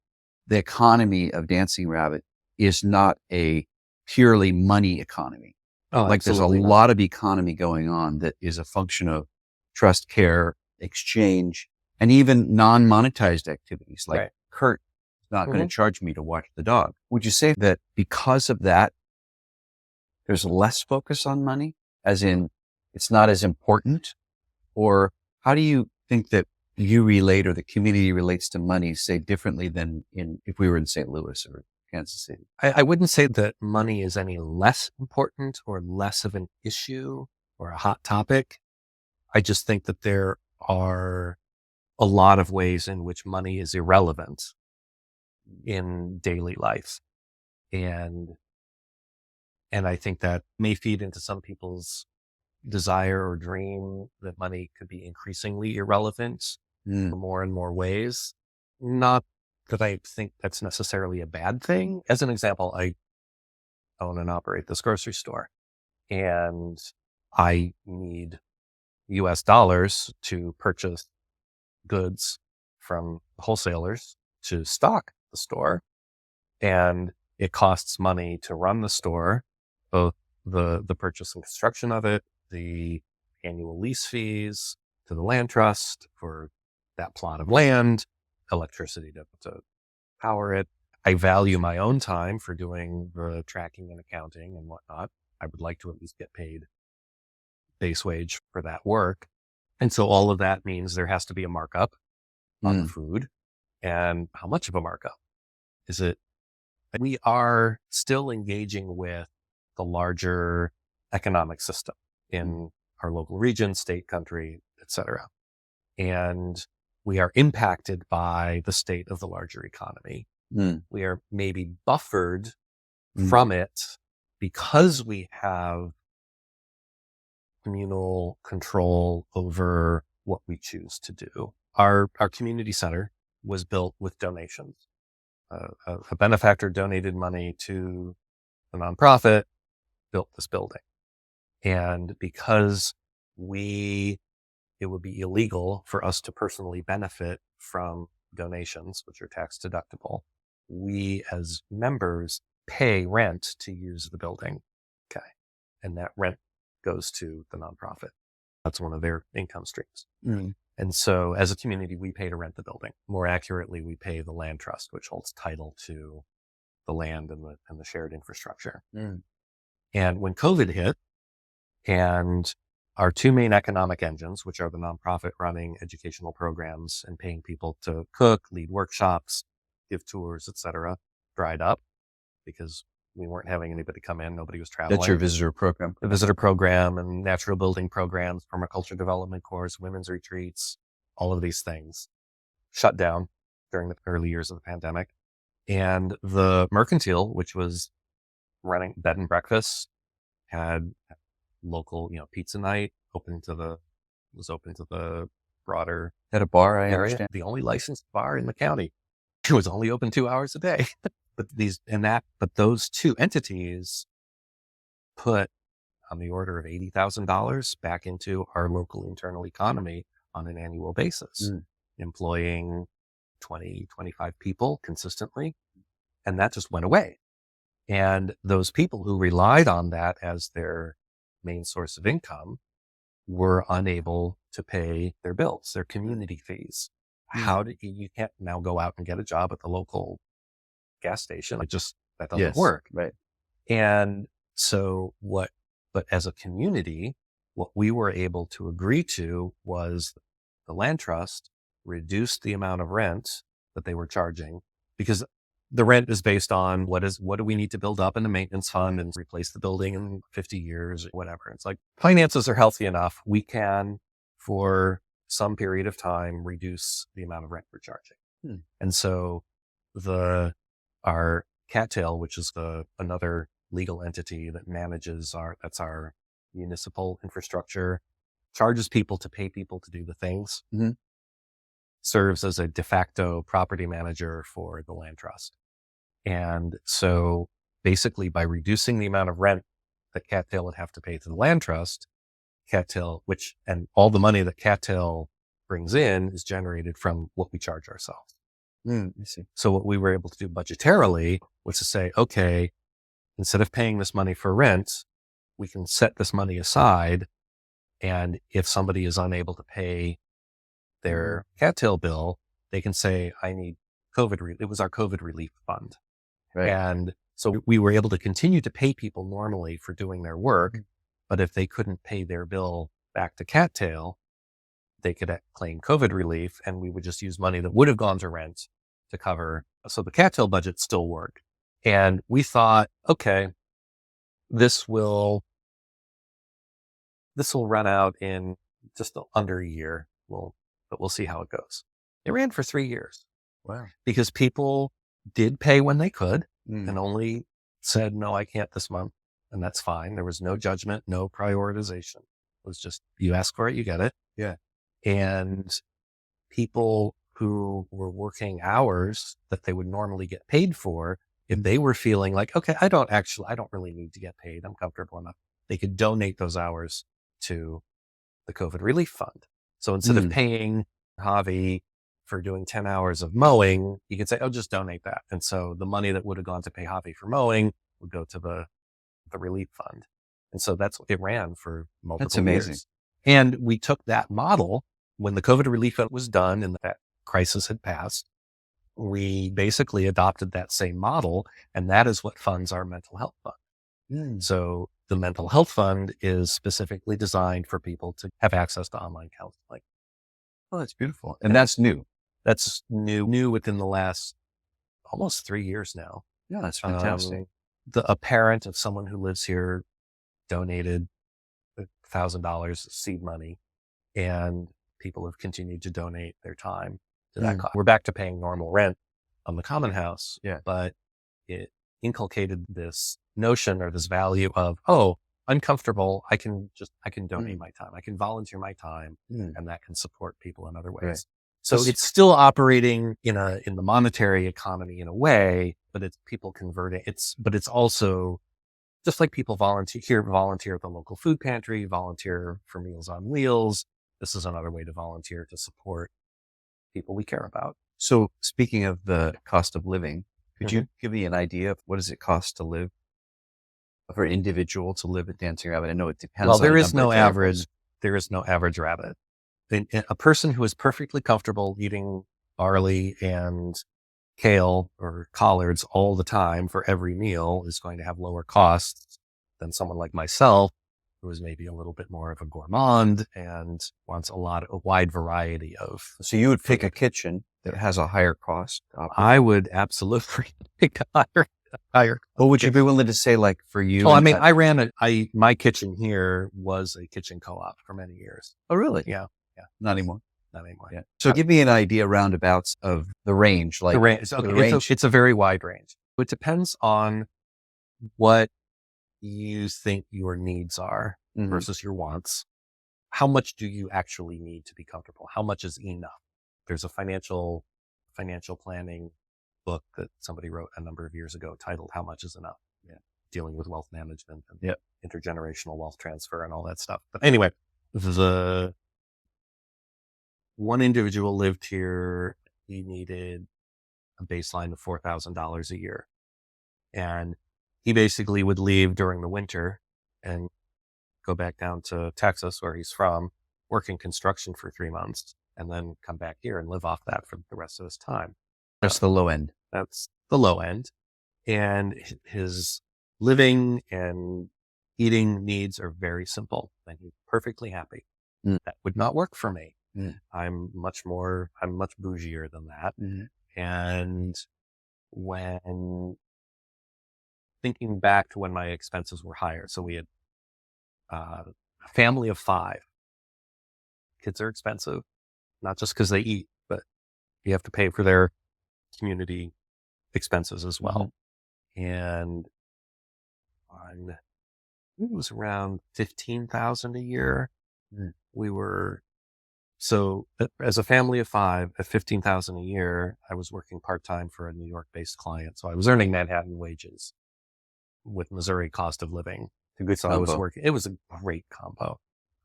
the economy of Dancing Rabbit is not a purely money economy. Oh, Like there's a absolutely not. lot of economy going on that is a function of trust, care, exchange, and even non-monetized activities. Like Right. Kurt is not going to Mhm. charge me to watch the dog. Would you say that because of that, there's less focus on money, as in it's not as important? Or how do you think that you relate, or the community relates to money, say differently than if we were in St. Louis or Kansas City? I wouldn't say that money is any less important or less of an issue or a hot topic. I just think that there are a lot of ways in which money is irrelevant in daily life. And I think that may feed into some people's desire or dream that money could be increasingly irrelevant Mm, for more and more ways. Not that I think that's necessarily a bad thing. As an example, I own and operate this grocery store, and I need US dollars to purchase goods from wholesalers to stock the store. And it costs money to run the store, both the purchase and construction of it, the annual lease fees to the land trust for that plot of land, electricity to power it. I value my own time for doing the tracking and accounting and whatnot. I would like to at least get paid base wage for that work. And so all of that means there has to be a markup on the mm, food. And how much of a markup is it? We are still engaging with the larger economic system in our local region, state, country, etc. And we are impacted by the state of the larger economy. mm, We are maybe buffered mm, from it because we have communal control over what we choose to do. Our community center was built with donations. A benefactor donated money to the nonprofit, built this building. And because it would be illegal for us to personally benefit from donations, which are tax deductible, we as members pay rent to use the building. Okay. And that rent goes to the nonprofit. That's one of their income streams. mm, And so as a community, we pay to rent the building. More accurately, we pay the land trust, which holds title to the land and the shared infrastructure. mm, And when COVID hit, and our two main economic engines, which are the nonprofit running educational programs and paying people to cook, lead workshops, give tours, etc., dried up because we weren't having anybody come in. Nobody was traveling. that's your visitor program. The visitor program and natural building programs, permaculture development course, women's retreats, all of these things shut down during the early years of the pandemic. And the mercantile, which was running bed and breakfast, had local, pizza night was open to the broader At a bar, I area. understand. The only licensed bar in the county. It was only open 2 hours a day. But those two entities put on the order of $80,000 back into our local internal economy on an annual basis, employing 20, 25 people consistently. And that just went away. And those people who relied on that as their main source of income were unable to pay their bills, their community fees. You can't now go out and get a job at the local gas station. That doesn't work. Right. And so but as a community, what we were able to agree to was the land trust reduced the amount of rent that they were charging, because the rent is based on what do we need to build up in the maintenance fund and replace the building in 50 years, or whatever. It's like, finances are healthy enough. We can, for some period of time, reduce the amount of rent we're charging. And so our cattail, which is another legal entity that manages that's our municipal infrastructure, charges people to pay people to do the things, serves as a de facto property manager for the land trust. And so basically, by reducing the amount of rent that cattail would have to pay to the land trust, and all the money that cattail brings in is generated from what we charge ourselves. I see. So what we were able to do budgetarily was to say, okay, instead of paying this money for rent, we can set this money aside. And if somebody is unable to pay their cattail bill, they can say, I need it was our COVID relief fund. Right. And so we were able to continue to pay people normally for doing their work. But if they couldn't pay their bill back to cattail, they could claim COVID relief, and we would just use money that would have gone to rent to cover. So the cattail budget still worked. And we thought, okay, this will run out in just under a year. But we'll see how it goes. It ran for 3 years. Wow. Because people did pay when they could and only said, no, I can't this month. And that's fine. There was no judgment, no prioritization. It was just, you ask for it, you get it. Yeah. And people who were working hours that they would normally get paid for, if they were feeling like, okay, I don't really need to get paid, I'm comfortable enough, they could donate those hours to the COVID relief fund. So instead of paying Javi for doing 10 hours of mowing, you could say, oh, just donate that. And so the money that would have gone to pay Javi for mowing would go to the relief fund. And so it ran for multiple That's amazing. years. And we took that model when the COVID relief fund was done and that crisis had passed. We basically adopted that same model, and that is what funds our mental health fund. So the mental health fund is specifically designed for people to have access to online counseling. Oh, that's beautiful. And that's new. That's new within the last almost 3 years now. Yeah, that's fantastic. A parent of someone who lives here donated $1,000 seed money, and people have continued to donate their time to that cause. We're back to paying normal rent on the common house, but it inculcated this notion or this value of, oh, I'm comfortable. I can donate my time. I can volunteer my time, and that can support people in other ways. Right. So it's still operating in the monetary economy in a way, but it's people converting. But it's also just like people volunteer at the local food pantry, volunteer for Meals on Wheels. This is another way to volunteer to support people we care about. So speaking of the cost of living, could you give me an idea of what does it cost to live for an individual to live at Dancing Rabbit? I know it depends. Well, on there a is number no of average. variables. There is no average rabbit. A person who is perfectly comfortable eating barley and kale or collards all the time for every meal is going to have lower costs than someone like myself, who is maybe a little bit more of a gourmand and wants a wide variety of. So you would pick a kitchen that has a higher cost. I would absolutely pick a higher. What would you be willing to say, like for you? Oh, I mean, my kitchen here was a kitchen co-op for many years. Oh, really? Yeah. Not anymore. Not anymore. Yeah. So give me an idea roundabouts of the range. Like the range. Okay, it's a very wide range. It depends on what you think your needs are versus your wants. How much do you actually need to be comfortable? How much is enough? There's a financial planning book that somebody wrote a number of years ago titled How Much Is Enough? Yeah. Dealing with wealth management and Yep. intergenerational wealth transfer and all that stuff. But anyway, one individual lived here. He needed a baseline of $4,000 a year. And he basically would leave during the winter and go back down to Texas, where he's from, work in construction for 3 months, and then come back here and live off that for the rest of his time. That's the low end. That's the low end. And his living and eating needs are very simple, and he's perfectly happy. That would not work for me. I'm much bougier than that. And when thinking back to when my expenses were higher, so we had a family of 5. Kids are expensive, not just because they eat, but you have to pay for their community expenses as well. And it was around $15,000 a year. So as a family of 5 at $15,000 a year, I was working part-time for a New York-based client. So I was earning Manhattan wages with Missouri cost of living. So I was working. It was a great combo.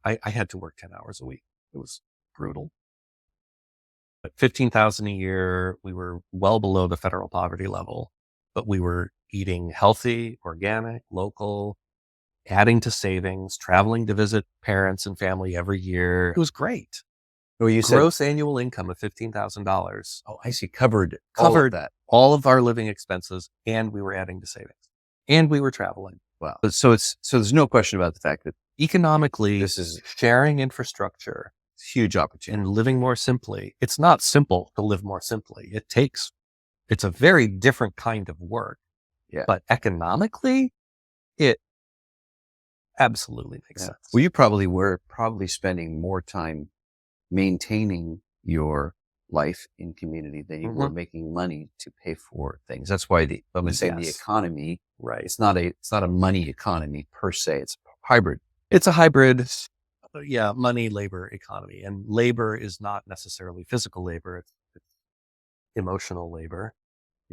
I had to work 10 hours a week. It was brutal. But $15,000 a year, we were well below the federal poverty level, but we were eating healthy, organic, local, adding to savings, traveling to visit parents and family every year. It was great. Well, you Gross annual income of $15,000. Oh, I see. Covered all of our living expenses, and we were adding to savings, and we were traveling. Wow. So there's no question about the fact that economically, this is sharing infrastructure, huge opportunity, and living more simply. It's not simple to live more simply. It's a very different kind of work. Yeah. But economically, it absolutely makes sense. Well, you probably were spending more time maintaining your life in community than you were making money to pay for things. That's why I'm going to say the economy, right? It's not a money economy per se. It's hybrid. It's a hybrid, money labor economy, and labor is not necessarily physical labor. It's emotional labor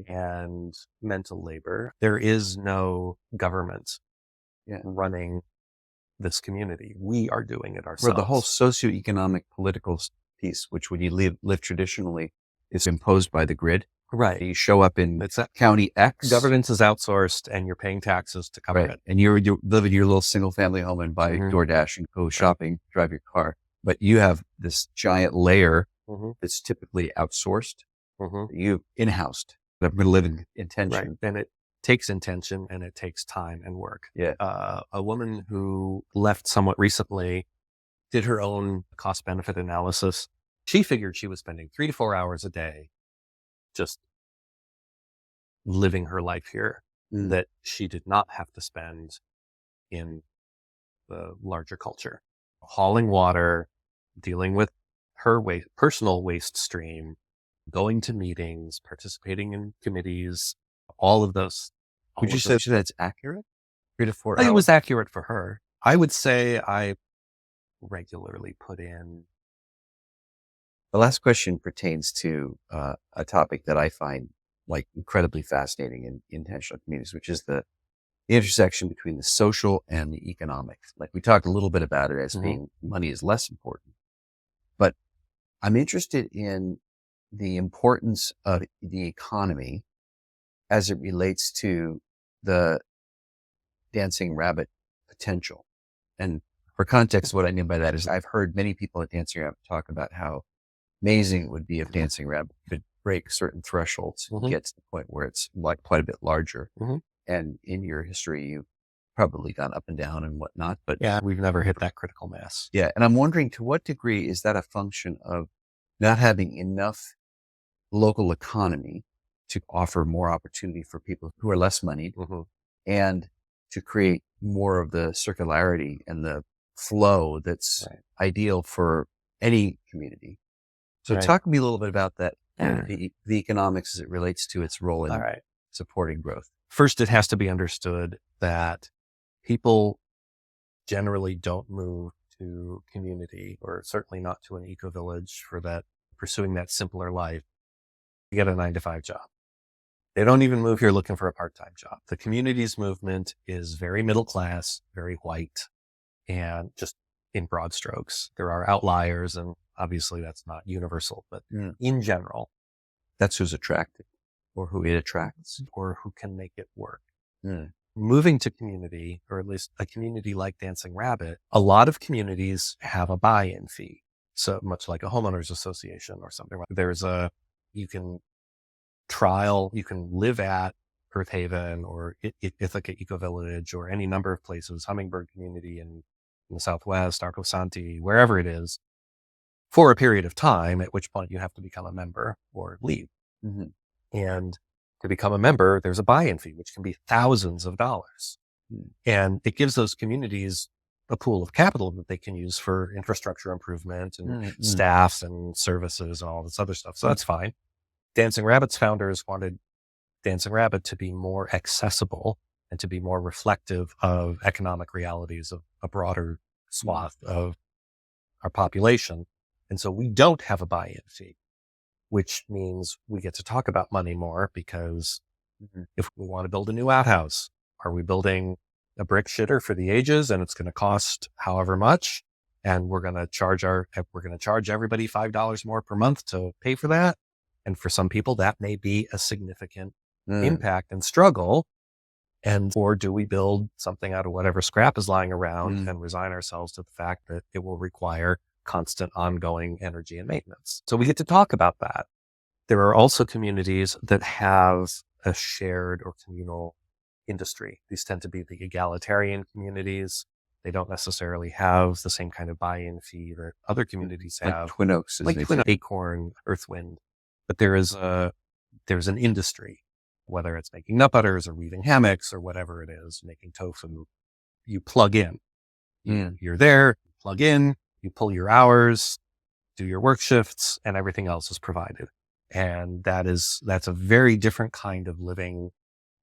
and mental labor. There is no government running this community. We are doing it ourselves. Where the whole socioeconomic political piece, which when you live traditionally, is imposed by the grid. Right. You show up in county X. Governance is outsourced and you're paying taxes to cover it. And you live in your little single family home and buy DoorDash and go shopping, drive your car. But you have this giant layer that's typically outsourced. You in-housed. I'm going to live in intention. Right. And it takes intention and it takes time and work. Yeah. A woman who left somewhat recently did her own cost benefit analysis. She figured she was spending 3 to 4 hours a day just living her life here that she did not have to spend in the larger culture, hauling water, dealing with her personal waste stream, going to meetings, participating in committees, all of those. Would you say that's accurate? 3 to 4 hours? It was accurate for her. I would say I regularly put in. The last question pertains to a topic that I find like incredibly fascinating in intentional communities, which is the intersection between the social and the economic. Like we talked a little bit about it as being money is less important, but I'm interested in the importance of the economy as it relates to the dancing rabbit potential. And for context, what I mean by that is I've heard many people at Dancing Rabbit talk about how amazing it would be if Dancing Rabbit could break certain thresholds and get to the point where it's like quite a bit larger. And in your history, you've probably gone up and down and whatnot, but we've never hit that critical mass. Yeah. And I'm wondering, to what degree is that a function of not having enough local economy to offer more opportunity for people who are less moneyed and to create more of the circularity and the flow that's ideal for any community? So talk to me a little bit about that, the economics as it relates to its role in supporting growth. First, it has to be understood that people generally don't move to community, or certainly not to an eco-village for that, pursuing that simpler life. You get a 9-to-5 job. They don't even move here looking for a part-time job. The communities movement is very middle class, very white, and just in broad strokes. There are outliers, and obviously that's not universal, but in general, That's who's attracted, or who it attracts. or who can make it work. Moving to community, or at least a community like Dancing Rabbit, a lot of communities have a buy-in fee. So much like a homeowners association or something. You can you can live at Earth Haven or Ithaca Ecovillage or any number of places, Hummingbird Community in the Southwest, Arco Santi, wherever it is, for a period of time, at which point you have to become a member or leave. And to become a member, there's a buy-in fee, which can be thousands of dollars. And it gives those communities a pool of capital that they can use for infrastructure improvement and staff and services and all this other stuff. So that's fine. Dancing Rabbit's founders wanted Dancing Rabbit to be more accessible and to be more reflective of economic realities of a broader swath of our population. And so we don't have a buy-in fee, which means we get to talk about money more, because if we want to build a new outhouse, are we building a brick shitter for the ages and it's going to cost however much? And we're going to charge everybody $5 more per month to pay for that. And for some people, that may be a significant impact and struggle. Or do we build something out of whatever scrap is lying around and resign ourselves to the fact that it will require constant ongoing energy and maintenance? So we get to talk about that. There are also communities that have a shared or communal industry. These tend to be the egalitarian communities. They don't necessarily have the same kind of buy-in fee that other communities have. Like Twin Oaks. Like Acorn, Earthwind. But there's an industry, whether it's making nut butters or weaving hammocks or whatever it is, making tofu. You plug in. You're there, plug in, you pull your hours, do your work shifts, and everything else is provided. And that's a very different kind of living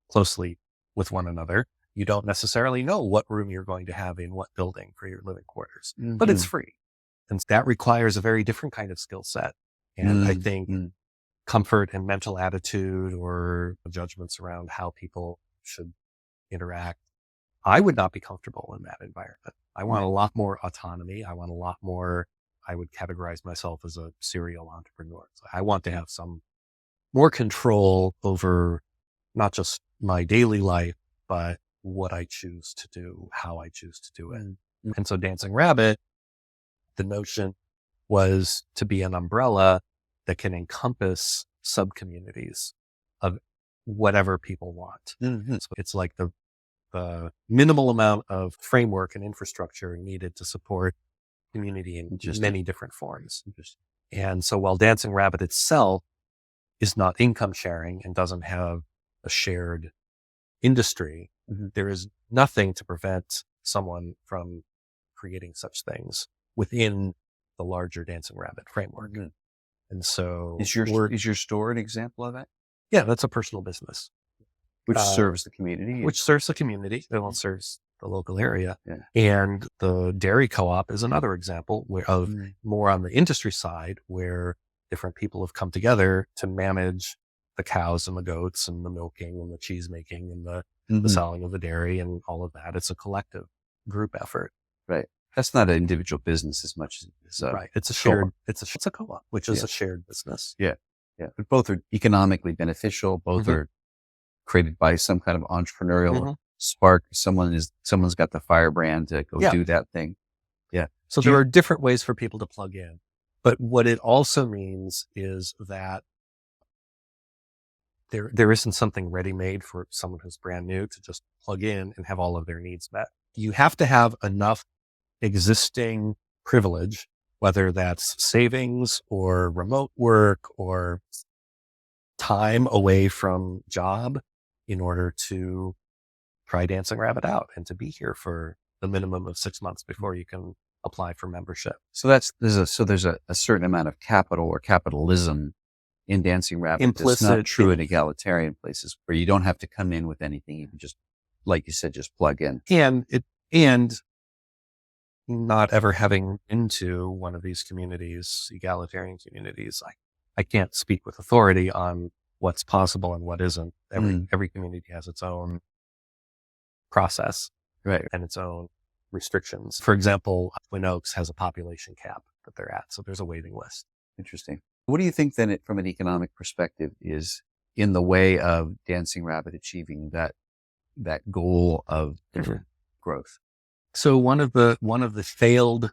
closely with one another. You don't necessarily know what room you're going to have in what building for your living quarters, but it's free. And that requires a very different kind of skill set. And I think comfort and mental attitude or judgments around how people should interact, I would not be comfortable in that environment. I want a lot more autonomy. I want a lot more. I would categorize myself as a serial entrepreneur. So I want to have some more control over not just my daily life, but what I choose to do, how I choose to do it. And so Dancing Rabbit, the notion was to be an umbrella that can encompass sub-communities of whatever people want. So it's like the minimal amount of framework and infrastructure needed to support community in many different forms. And so while Dancing Rabbit itself is not income sharing and doesn't have a shared industry, there is nothing to prevent someone from creating such things within the larger Dancing Rabbit framework. And so is your store an example of that? Yeah, that's a personal business. Which serves the community. Which serves the community. It serves the local area. And the dairy co-op is another example of more on the industry side, where different people have come together to manage the cows and the goats and the milking and the cheese making and the selling of the dairy and all of that. It's a collective group effort. Right. That's not an individual business as much as it's right. It's a shared, it's a co-op, which is a shared business. Yeah. But both are economically beneficial. Both are created by some kind of entrepreneurial spark. Someone's got the firebrand to go do that thing. Yeah. So there are different ways for people to plug in, but what it also means is that there isn't something ready-made for someone who's brand new to just plug in and have all of their needs met. You have to have enough existing privilege, whether that's savings or remote work or time away from job, in order to try Dancing Rabbit out and to be here for the minimum of 6 months before you can apply for membership. So there's a certain amount of capital or capitalism in Dancing Rabbit. Implicit. It's not true in egalitarian places, where you don't have to come in with anything. You can just, like you said, just plug in. And not ever having into one of these communities, egalitarian communities, I can't speak with authority on what's possible and what isn't. Every community has its own process Right. and its own restrictions. For example, Twin Oaks has a population cap that they're at, so there's a waiting list. Interesting. What do you think then, from an economic perspective, is in the way of Dancing Rabbit achieving that goal of growth? So one of the failed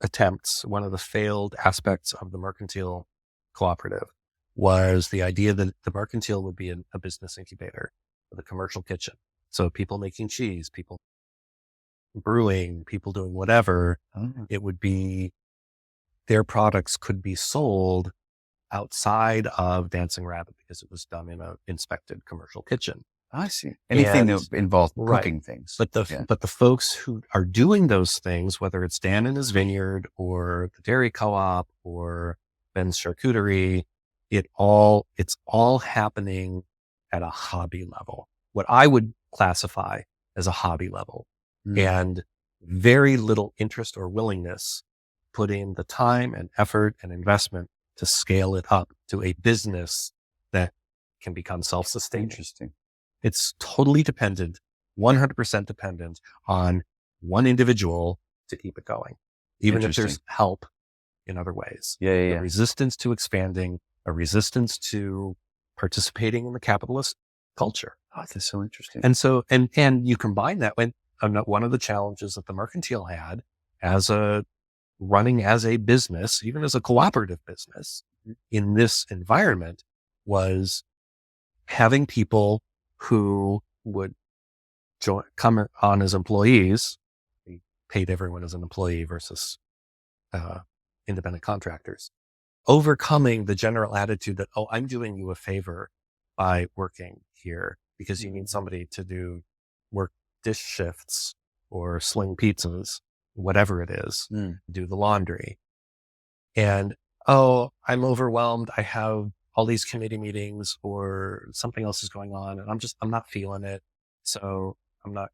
attempts, one of the failed aspects of the mercantile cooperative was the idea that the mercantile would be a business incubator with a commercial kitchen. So people making cheese, people brewing, people doing whatever, it would be, their products could be sold outside of Dancing Rabbit because it was done in an inspected commercial kitchen. I see. Anything that involved right. cooking things. But the folks who are doing those things, whether it's Dan and his vineyard or the dairy co-op or Ben's charcuterie, it's all happening at a hobby level, what I would classify as a hobby level, and very little interest or willingness put in the time and effort and investment to scale it up to a business that can become self-sustaining. Interesting. It's totally dependent, 100% dependent on one individual to keep it going, even if there's help in other ways. Yeah. A resistance to expanding, a resistance to participating in the capitalist culture. Oh, that's so interesting. And so, and you combine that with one of the challenges that the mercantile had running as a business, even as a cooperative business in this environment, was having people who would come on as employees. We paid everyone as an employee versus independent contractors, overcoming the general attitude that, oh, I'm doing you a favor by working here because you need somebody to work dish shifts or sling pizzas, whatever it is, do the laundry. And, oh, I'm overwhelmed. I have all these committee meetings or something else is going on and I'm not feeling it. So I'm not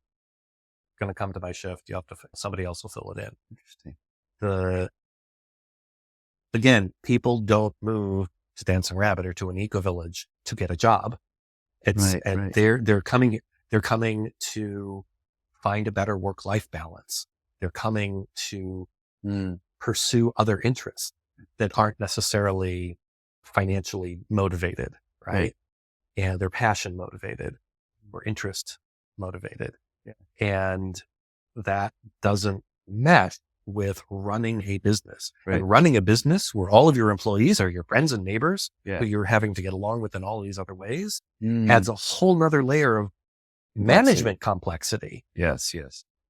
going to come to my shift. Somebody else will fill it in. Interesting. Again, people don't move to Dancing Rabbit or to an Ecovillage to get a job. They're coming to find a better work-life balance. They're coming to pursue other interests that aren't necessarily financially motivated, right? And they're passion motivated or interest motivated. Yeah. And that doesn't mesh with running a business. And running a business where all of your employees are your friends and neighbors who you're having to get along with in all these other ways adds a whole nother layer of management complexity. Yes.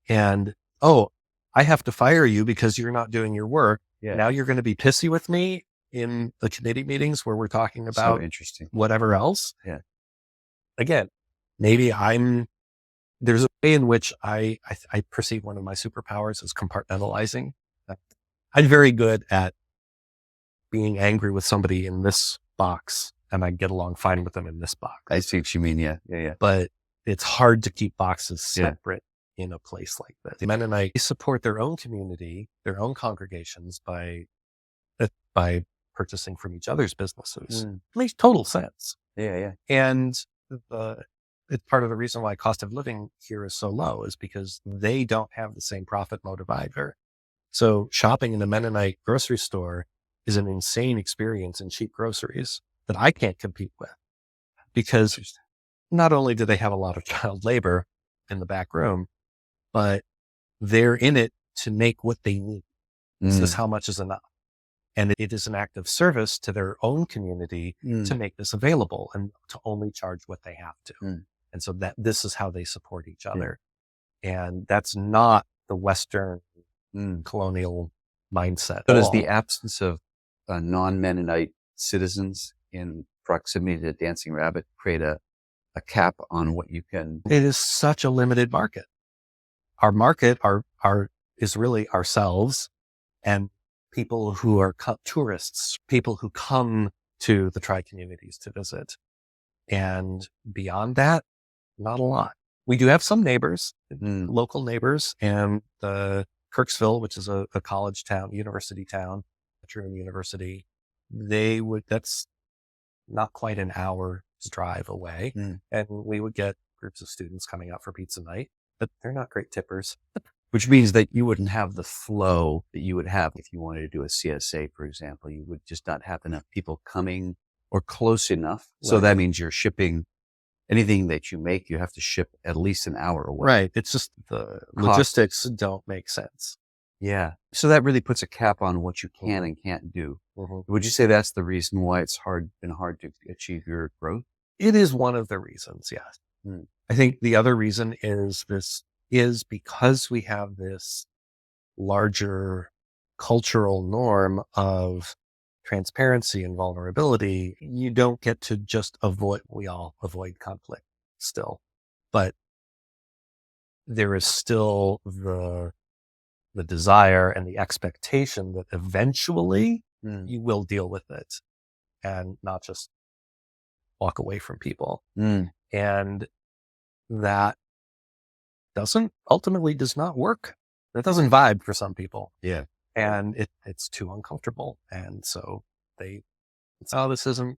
And, oh, I have to fire you because you're not doing your work. Yeah. Now you're going to be pissy with me in the committee meetings where we're talking about whatever else. Yeah. Again, maybe there's a way in which I perceive one of my superpowers as compartmentalizing. I'm very good at being angry with somebody in this box and I get along fine with them in this box. I see what you mean. Yeah. But it's hard to keep boxes separate in a place like this. The Mennonites support their own community, their own congregations by purchasing from each other's businesses. It makes total sense. Yeah. And it's part of the reason why cost of living here is so low is because they don't have the same profit motive either. So shopping in a Mennonite grocery store is an insane experience in cheap groceries that I can't compete with, because not only do they have a lot of child labor in the back room, but they're in it to make what they need. This is how much is enough. And it is an act of service to their own community to make this available and to only charge what they have to. And so this is how they support each other. And that's not the Western colonial mindset. So does the absence of non-Mennonite citizens in proximity to Dancing Rabbit create a cap on what you can? It is such a limited market. Our market is really ourselves and people who are tourists, people who come to the tri-communities to visit. And beyond that, not a lot. We do have some neighbors, local neighbors, and Kirksville, which is a college town, university town, Truman University. That's not quite an hour's drive away. And we would get groups of students coming out for pizza night, but they're not great tippers. Which means that you wouldn't have the flow that you would have if you wanted to do a CSA, for example. You would just not have enough people coming or close enough. So Right. that means you're shipping anything that you make, you have to ship at least an hour away. Right. It's just the logistics don't make sense. Yeah. So that really puts a cap on what you can and can't do. Would you say that's the reason why it's been hard to achieve your growth? It is one of the reasons, yes. I think the other reason is because we have this larger cultural norm of transparency and vulnerability. You don't get to just we all avoid conflict still, but there is still the desire and the expectation that eventually you will deal with it and not just walk away from people. And that ultimately does not work. That doesn't vibe for some people. Yeah. And it's too uncomfortable. And so this isn't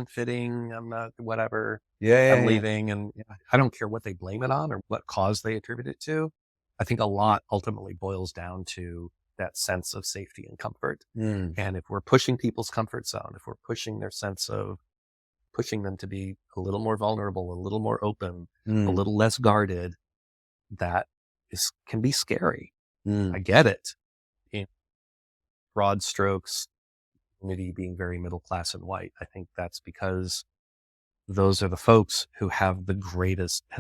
fitting. I'm not, whatever. I'm leaving. And I don't care what they blame it on or what cause they attribute it to. I think a lot ultimately boils down to that sense of safety and comfort. And if we're pushing people's comfort zone, if we're pushing their sense of pushing them to be a little more vulnerable, a little more open, a little less guarded, that can be scary. I get it. In broad strokes, community being very middle class and white, I think that's because those are the folks who have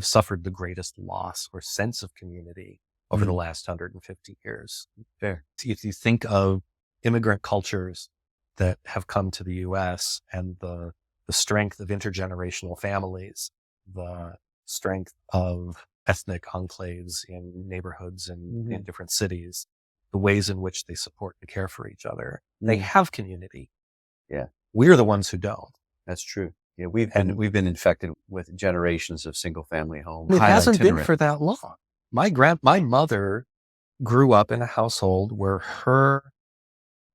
suffered the greatest loss or sense of community over the last 150 years. Fair. If you think of immigrant cultures that have come to the U.S. and the strength of intergenerational families, the strength of ethnic enclaves in neighborhoods and in different cities, the ways in which they support and care for each other. They have community. Yeah. We're the ones who don't. That's true. Yeah. We've been infected with generations of single family homes. It hasn't been for that long. My mother grew up in a household where her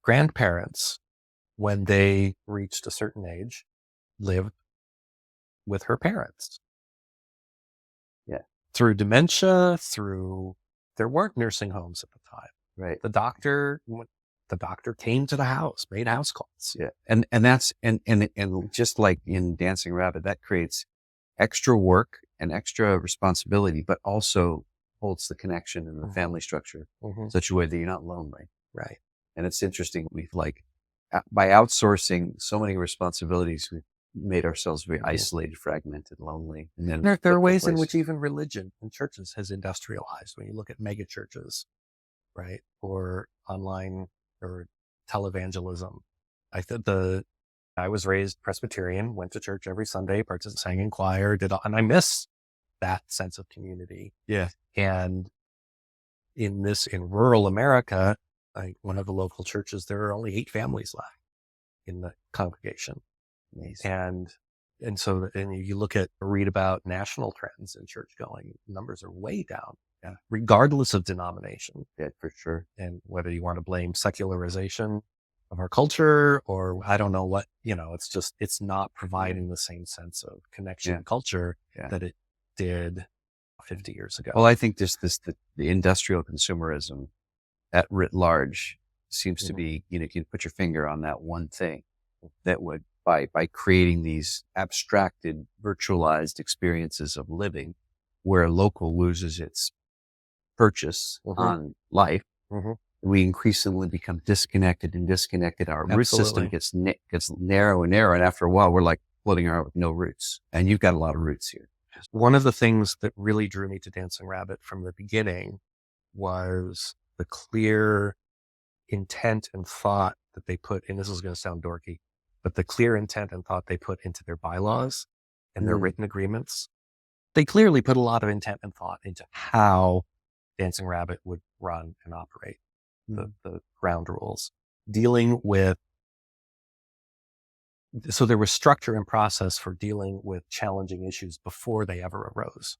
grandparents, when they reached a certain age, lived with her parents. Yeah. Through dementia, there weren't nursing homes at the time. Right. The doctor came to the house, made house calls. Yeah. And that's, and just like in Dancing Rabbit, that creates extra work and extra responsibility, but also holds the connection in the family structure in such a way that you're not lonely. Right. And it's interesting. We've by outsourcing so many responsibilities, we've made ourselves very isolated, fragmented, lonely. And then there are ways in which even religion and churches has industrialized. When you look at mega churches, right, or online or televangelism. I was raised Presbyterian, went to church every Sunday, sang in choir, and I miss that sense of community. Yeah. And in rural America, one of the local churches, there are only 8 families left in the congregation. Amazing. And so you read about national trends in church going, numbers are way down, regardless of denomination. Yeah, for sure. And whether you want to blame secularization of our culture or I don't know what, it's not providing the same sense of connection and culture that it did 50 years ago. Well, I think the industrial consumerism at writ large seems to be, you can put your finger on that one thing that would, by creating these abstracted, virtualized experiences of living where local loses its purchase on life, we increasingly become disconnected. Our root system gets narrow and narrow. And after a while, we're like floating around with no roots. And you've got a lot of roots here. One of the things that really drew me to Dancing Rabbit from the beginning was the clear intent and thought that they put in. This is going to sound dorky, but the clear intent and thought they put into their bylaws and their written agreements. They clearly put a lot of intent and thought into how Dancing Rabbit would run and operate, the ground rules, dealing with. So there was structure and process for dealing with challenging issues before they ever arose.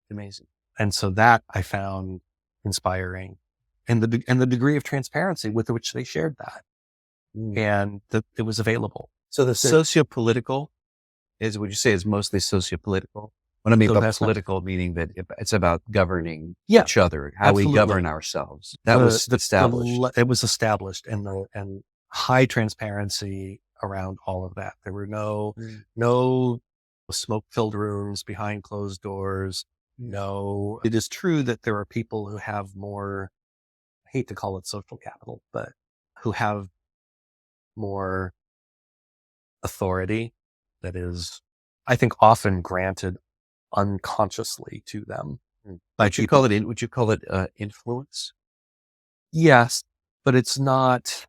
Amazing. And so that I found inspiring, and the degree of transparency with which they shared that, and that it was available. So the sociopolitical would you say is mostly sociopolitical? What I mean So by that's political, meaning that it's about governing Yeah, each other, how we absolutely. govern ourselves. That was established. It was established, and high transparency around all of that. There were no smoke-filled rooms behind closed doors. No, it is true that there are people who have more, I hate to call it social capital, but who have more authority that is, I think, often granted unconsciously to them. Would you call it influence? Yes, but it's not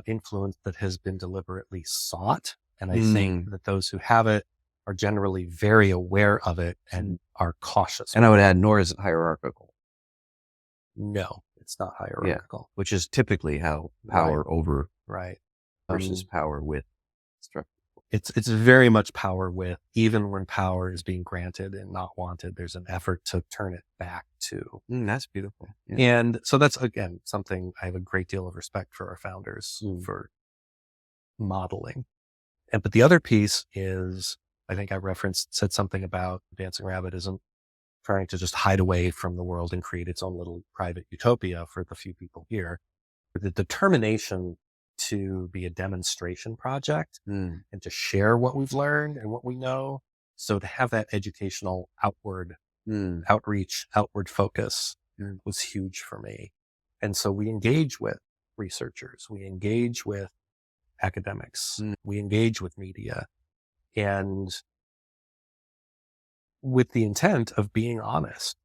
influence that has been deliberately sought. And I think that those who have it are generally very aware of it and are cautious. And I would add, nor is it hierarchical. No, it's not hierarchical. Which is typically how power over Right. versus power with structure. It's very much power with, even when power is being granted and not wanted, there's an effort to turn it back to. That's beautiful. Yeah. And so that's, again, something I have a great deal of respect for our founders for modeling. But the other piece is, I think I said something about Dancing Rabbit isn't trying to just hide away from the world and create its own little private utopia for the few people here. The determination to be a demonstration project and to share what we've learned and what we know. So to have that educational outreach, outward focus was huge for me. And so we engage with researchers, we engage with academics, we engage with media, and with the intent of being honest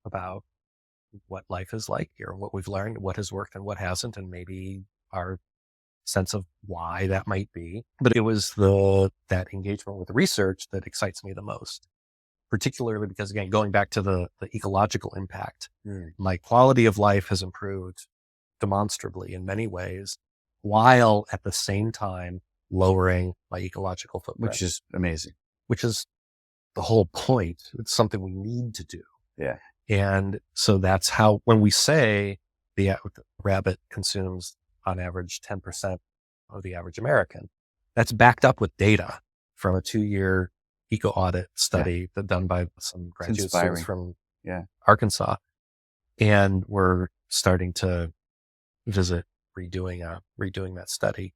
about what life is like here, what we've learned, what has worked and what hasn't, and maybe our sense of why that might be. But it was that engagement with research that excites me the most, particularly because, again, going back to the ecological impact, my quality of life has improved demonstrably in many ways, while at the same time lowering my ecological footprint. Which is amazing. Which is the whole point. It's something we need to do. Yeah. And so that's how, when we say the rabbit consumes on average 10% of the average American, that's backed up with data from a 2-year eco audit study done by some graduate students from Arkansas. And we're starting to visit redoing that study.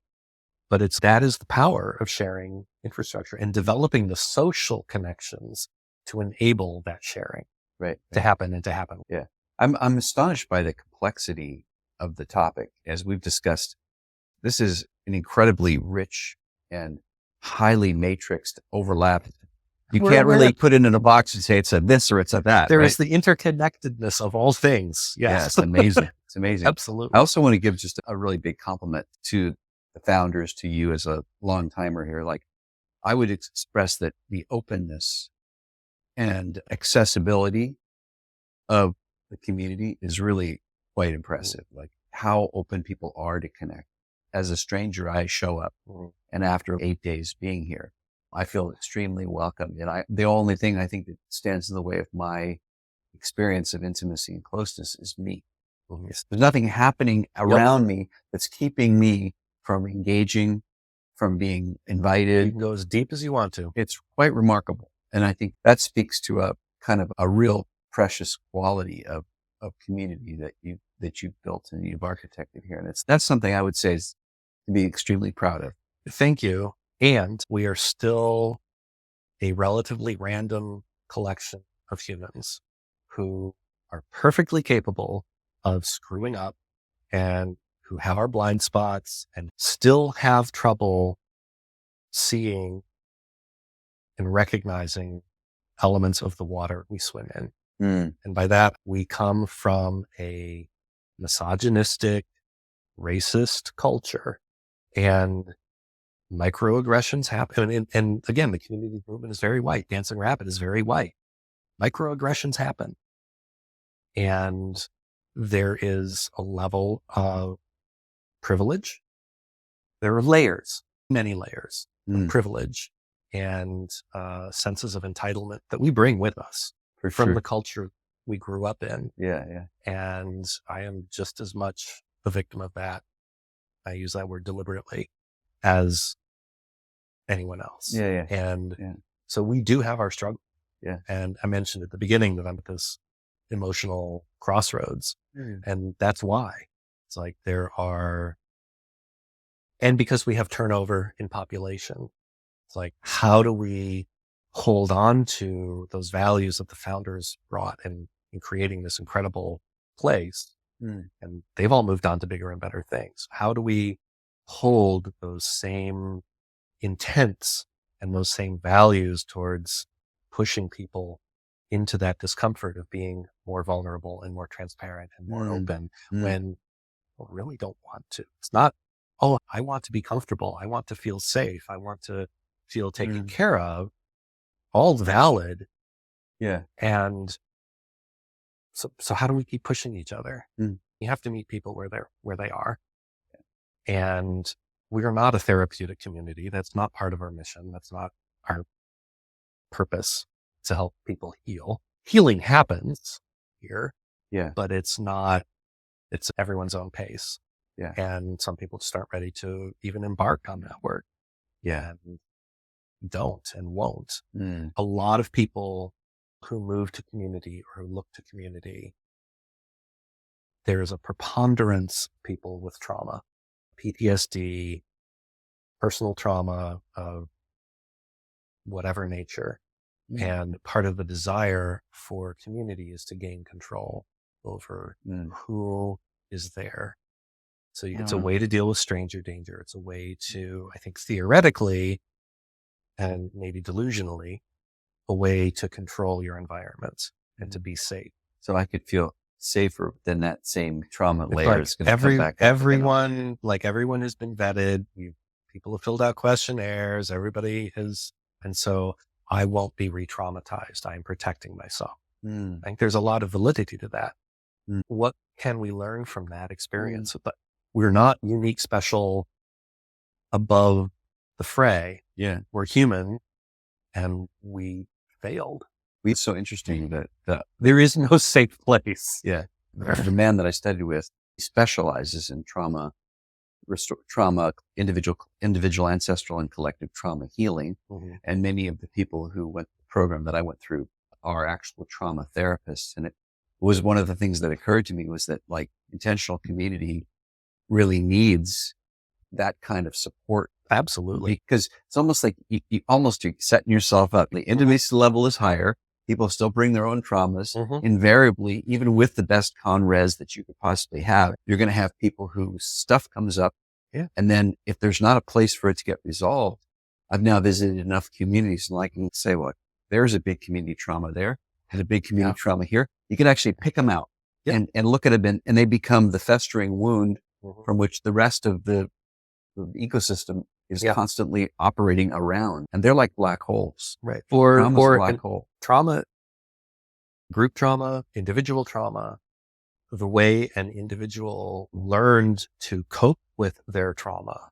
But that is the power of sharing infrastructure and developing the social connections to enable that sharing to happen. Yeah. I'm astonished by the complexity of the topic. As we've discussed, this is an incredibly rich and highly matrixed overlap. You can't really put it in a box and say it's a this or it's a that. There is the interconnectedness of all things. Yes. Yeah, it's amazing. It's amazing. Absolutely. I also want to give just a really big compliment to the founders, to you as a long timer here. Like, I would express that the openness and accessibility of the community is really quite impressive. Like, how open people are to connect. As a stranger, I show up, and after 8 days being here, I feel extremely welcomed. And the only thing I think that stands in the way of my experience of intimacy and closeness is me. There's nothing happening around me that's keeping me from engaging, from being invited. You can go as deep as you want to. It's quite remarkable. And I think that speaks to a kind of a real precious quality of community that you've built and you've architected here. And that's something I would say is to be extremely proud of. Thank you. And we are still a relatively random collection of humans who are perfectly capable of screwing up and who have our blind spots and still have trouble seeing and recognizing elements of the water we swim in. And by that, we come from a misogynistic, racist culture, and microaggressions happen. And again, the community movement is very white. Dancing Rabbit is very white. Microaggressions happen. And there is a level of privilege. There are layers, many layers of privilege and senses of entitlement that we bring with us from the culture we grew up in. Yeah. And I am just as much the victim of that. I use that word deliberately, as anyone else. Yeah. And Yeah. so we do have our struggle. Yeah. And I mentioned at the beginning that I'm at this emotional crossroads. And that's why it's like and because we have turnover in population, it's like, how do we hold on to those values that the founders brought in creating this incredible place? And they've all moved on to bigger and better things. How do we hold those same intents and those same values towards pushing people into that discomfort of being more vulnerable and more transparent and more open when people really don't want to? It's not, oh, I want to be comfortable. I want to feel safe. I want to feel taken care of. All valid. Yeah. And so how do we keep pushing each other? You have to meet people where they are. And we are not a therapeutic community. That's not part of our mission. That's not our purpose, to help people heal. Healing happens here, but it's everyone's own pace. Yeah. And some people just aren't ready to even embark on that work. Yeah. And don't and won't. A lot of people who move to community or who look to community, there's a preponderance of people with trauma, PTSD, personal trauma of whatever nature. And part of the desire for community is to gain control over who is there. So it's a way to deal with stranger danger. It's a way to, I think, theoretically and maybe delusionally, a way to control your environment and to be safe. So I could feel safer than that same trauma It's layer like is going to come back. everyone has been vetted. People have filled out questionnaires. And so I won't be re-traumatized. I am protecting myself. I think there's a lot of validity to that. What can we learn from that experience? But we're not unique, special, above the fray. Yeah. We're human and we failed. It's so interesting that there is no safe place. Yeah. The man that I studied with, he specializes in trauma, individual, ancestral, and collective trauma healing. And many of the people who went the program that I went through are actual trauma therapists. And it was one of the things that occurred to me was that, like, intentional community really needs that kind of support. Absolutely. Because it's almost like you're setting yourself up. The intimacy level is higher. People still bring their own traumas. Invariably, even with the best con-res that you could possibly have, you're going to have people whose stuff comes up. Yeah. And then if there's not a place for it to get resolved, I've now visited enough communities and I can say, well, there's a big community trauma there and a big community trauma here. You can actually pick them out and look at them and they become the festering wound from which the rest of the ecosystem is constantly operating around. And they're like black holes. Right. Trauma's a black hole. Trauma, group trauma, individual trauma, the way an individual learned to cope with their trauma